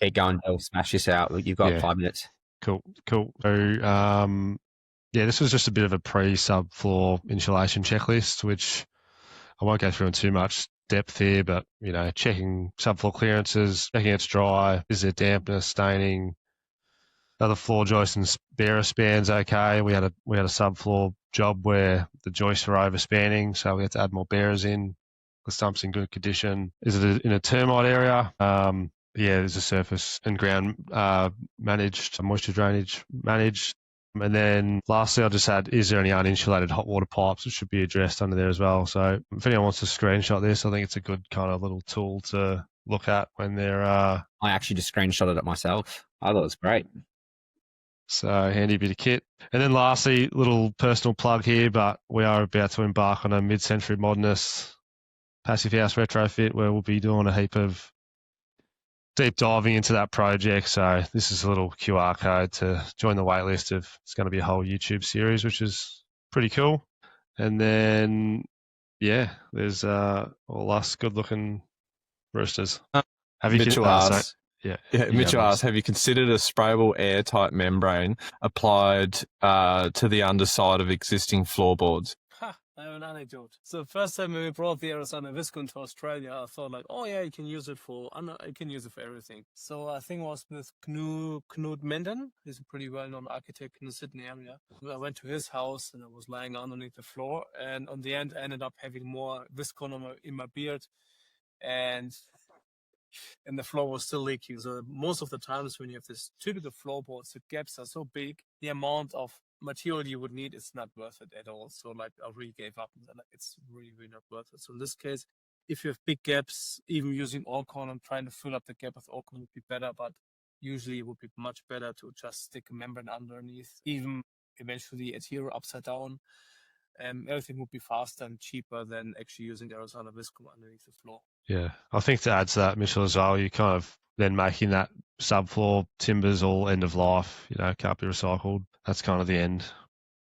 Keep going, I'll smash this out. You've got 5 minutes. Cool. So, this was just a bit of a pre-subfloor insulation checklist, which I won't go through in too much depth here, but, checking subfloor clearances, checking it's dry, is there dampness, staining, are the floor joists and bearer spans okay? We had a subfloor job where the joists were overspanning, so we had to add more bearers in. The stump's in good condition. Is it in a termite area? There's a surface and ground managed, moisture drainage managed. And then lastly, I just had, is there any uninsulated hot water pipes that should be addressed under there as well? So if anyone wants to screenshot this, I think it's a good kind of little tool to look at when they're... I actually just screenshotted it myself. I thought it was great. So handy bit of kit. And then lastly, little personal plug here, but we are about to embark on a mid-century modernist passive house retrofit where we'll be doing a heap of deep diving into that project. So this is a little QR code to join the waitlist of, it's going to be a whole YouTube series, which is pretty cool. And then, there's all us good looking roosters. Have you Mitchell asks, Yeah. Mitchell asks, have you considered a sprayable airtight membrane applied to the underside of existing floorboards? I have an anecdote. So the first time when we brought the Arizona Viscon to Australia, I thought like, oh yeah, you can use it for everything. So I think it was with Knut Menden. He's a pretty well-known architect in the Sydney area. I went to his house and I was lying underneath the floor. And on the end, I ended up having more Viscon in my beard. And the floor was still leaking. So most of the times when you have this typical floorboards, the gaps are so big, the amount of material you would need is not worth it at all. So like I really gave up and like, it's really, really not worth it. So in this case, if you have big gaps, even using Alcon and trying to fill up the gap with Alcon would be better, but usually it would be much better to just stick a membrane underneath, even eventually adhere upside down. Everything would be faster and cheaper than actually using Arizona Viscom underneath the floor. Yeah, I think to add to that, Mitchell, as well, you kind of then making that subfloor timbers all end of life, can't be recycled. That's kind of the end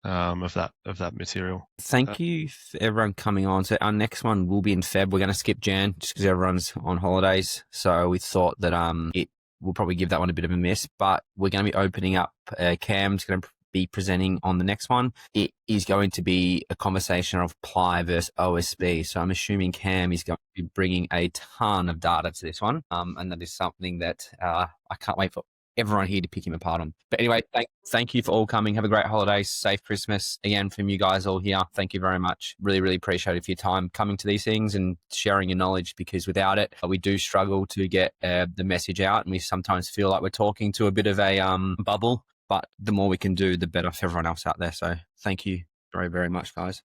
of that material. Thank you for everyone coming on. So our next one will be in Feb. We're going to skip Jan just because everyone's on holidays. So we thought that we'll probably give that one a bit of a miss, but we're going to be opening up. Cam's going to be presenting on the next one. It is going to be a conversation of ply versus OSB. So I'm assuming Cam is going to be bringing a ton of data to this one. And that is something that I can't wait for everyone here to pick him apart on. But anyway, thank you for all coming. Have a great holidays. Safe Christmas. Again, from you guys all here, thank you very much. Really, really appreciate it for your time coming to these things and sharing your knowledge, because without it, we do struggle to get the message out, and we sometimes feel like we're talking to a bit of a bubble. But the more we can do, the better for everyone else out there. So thank you very, very much, guys.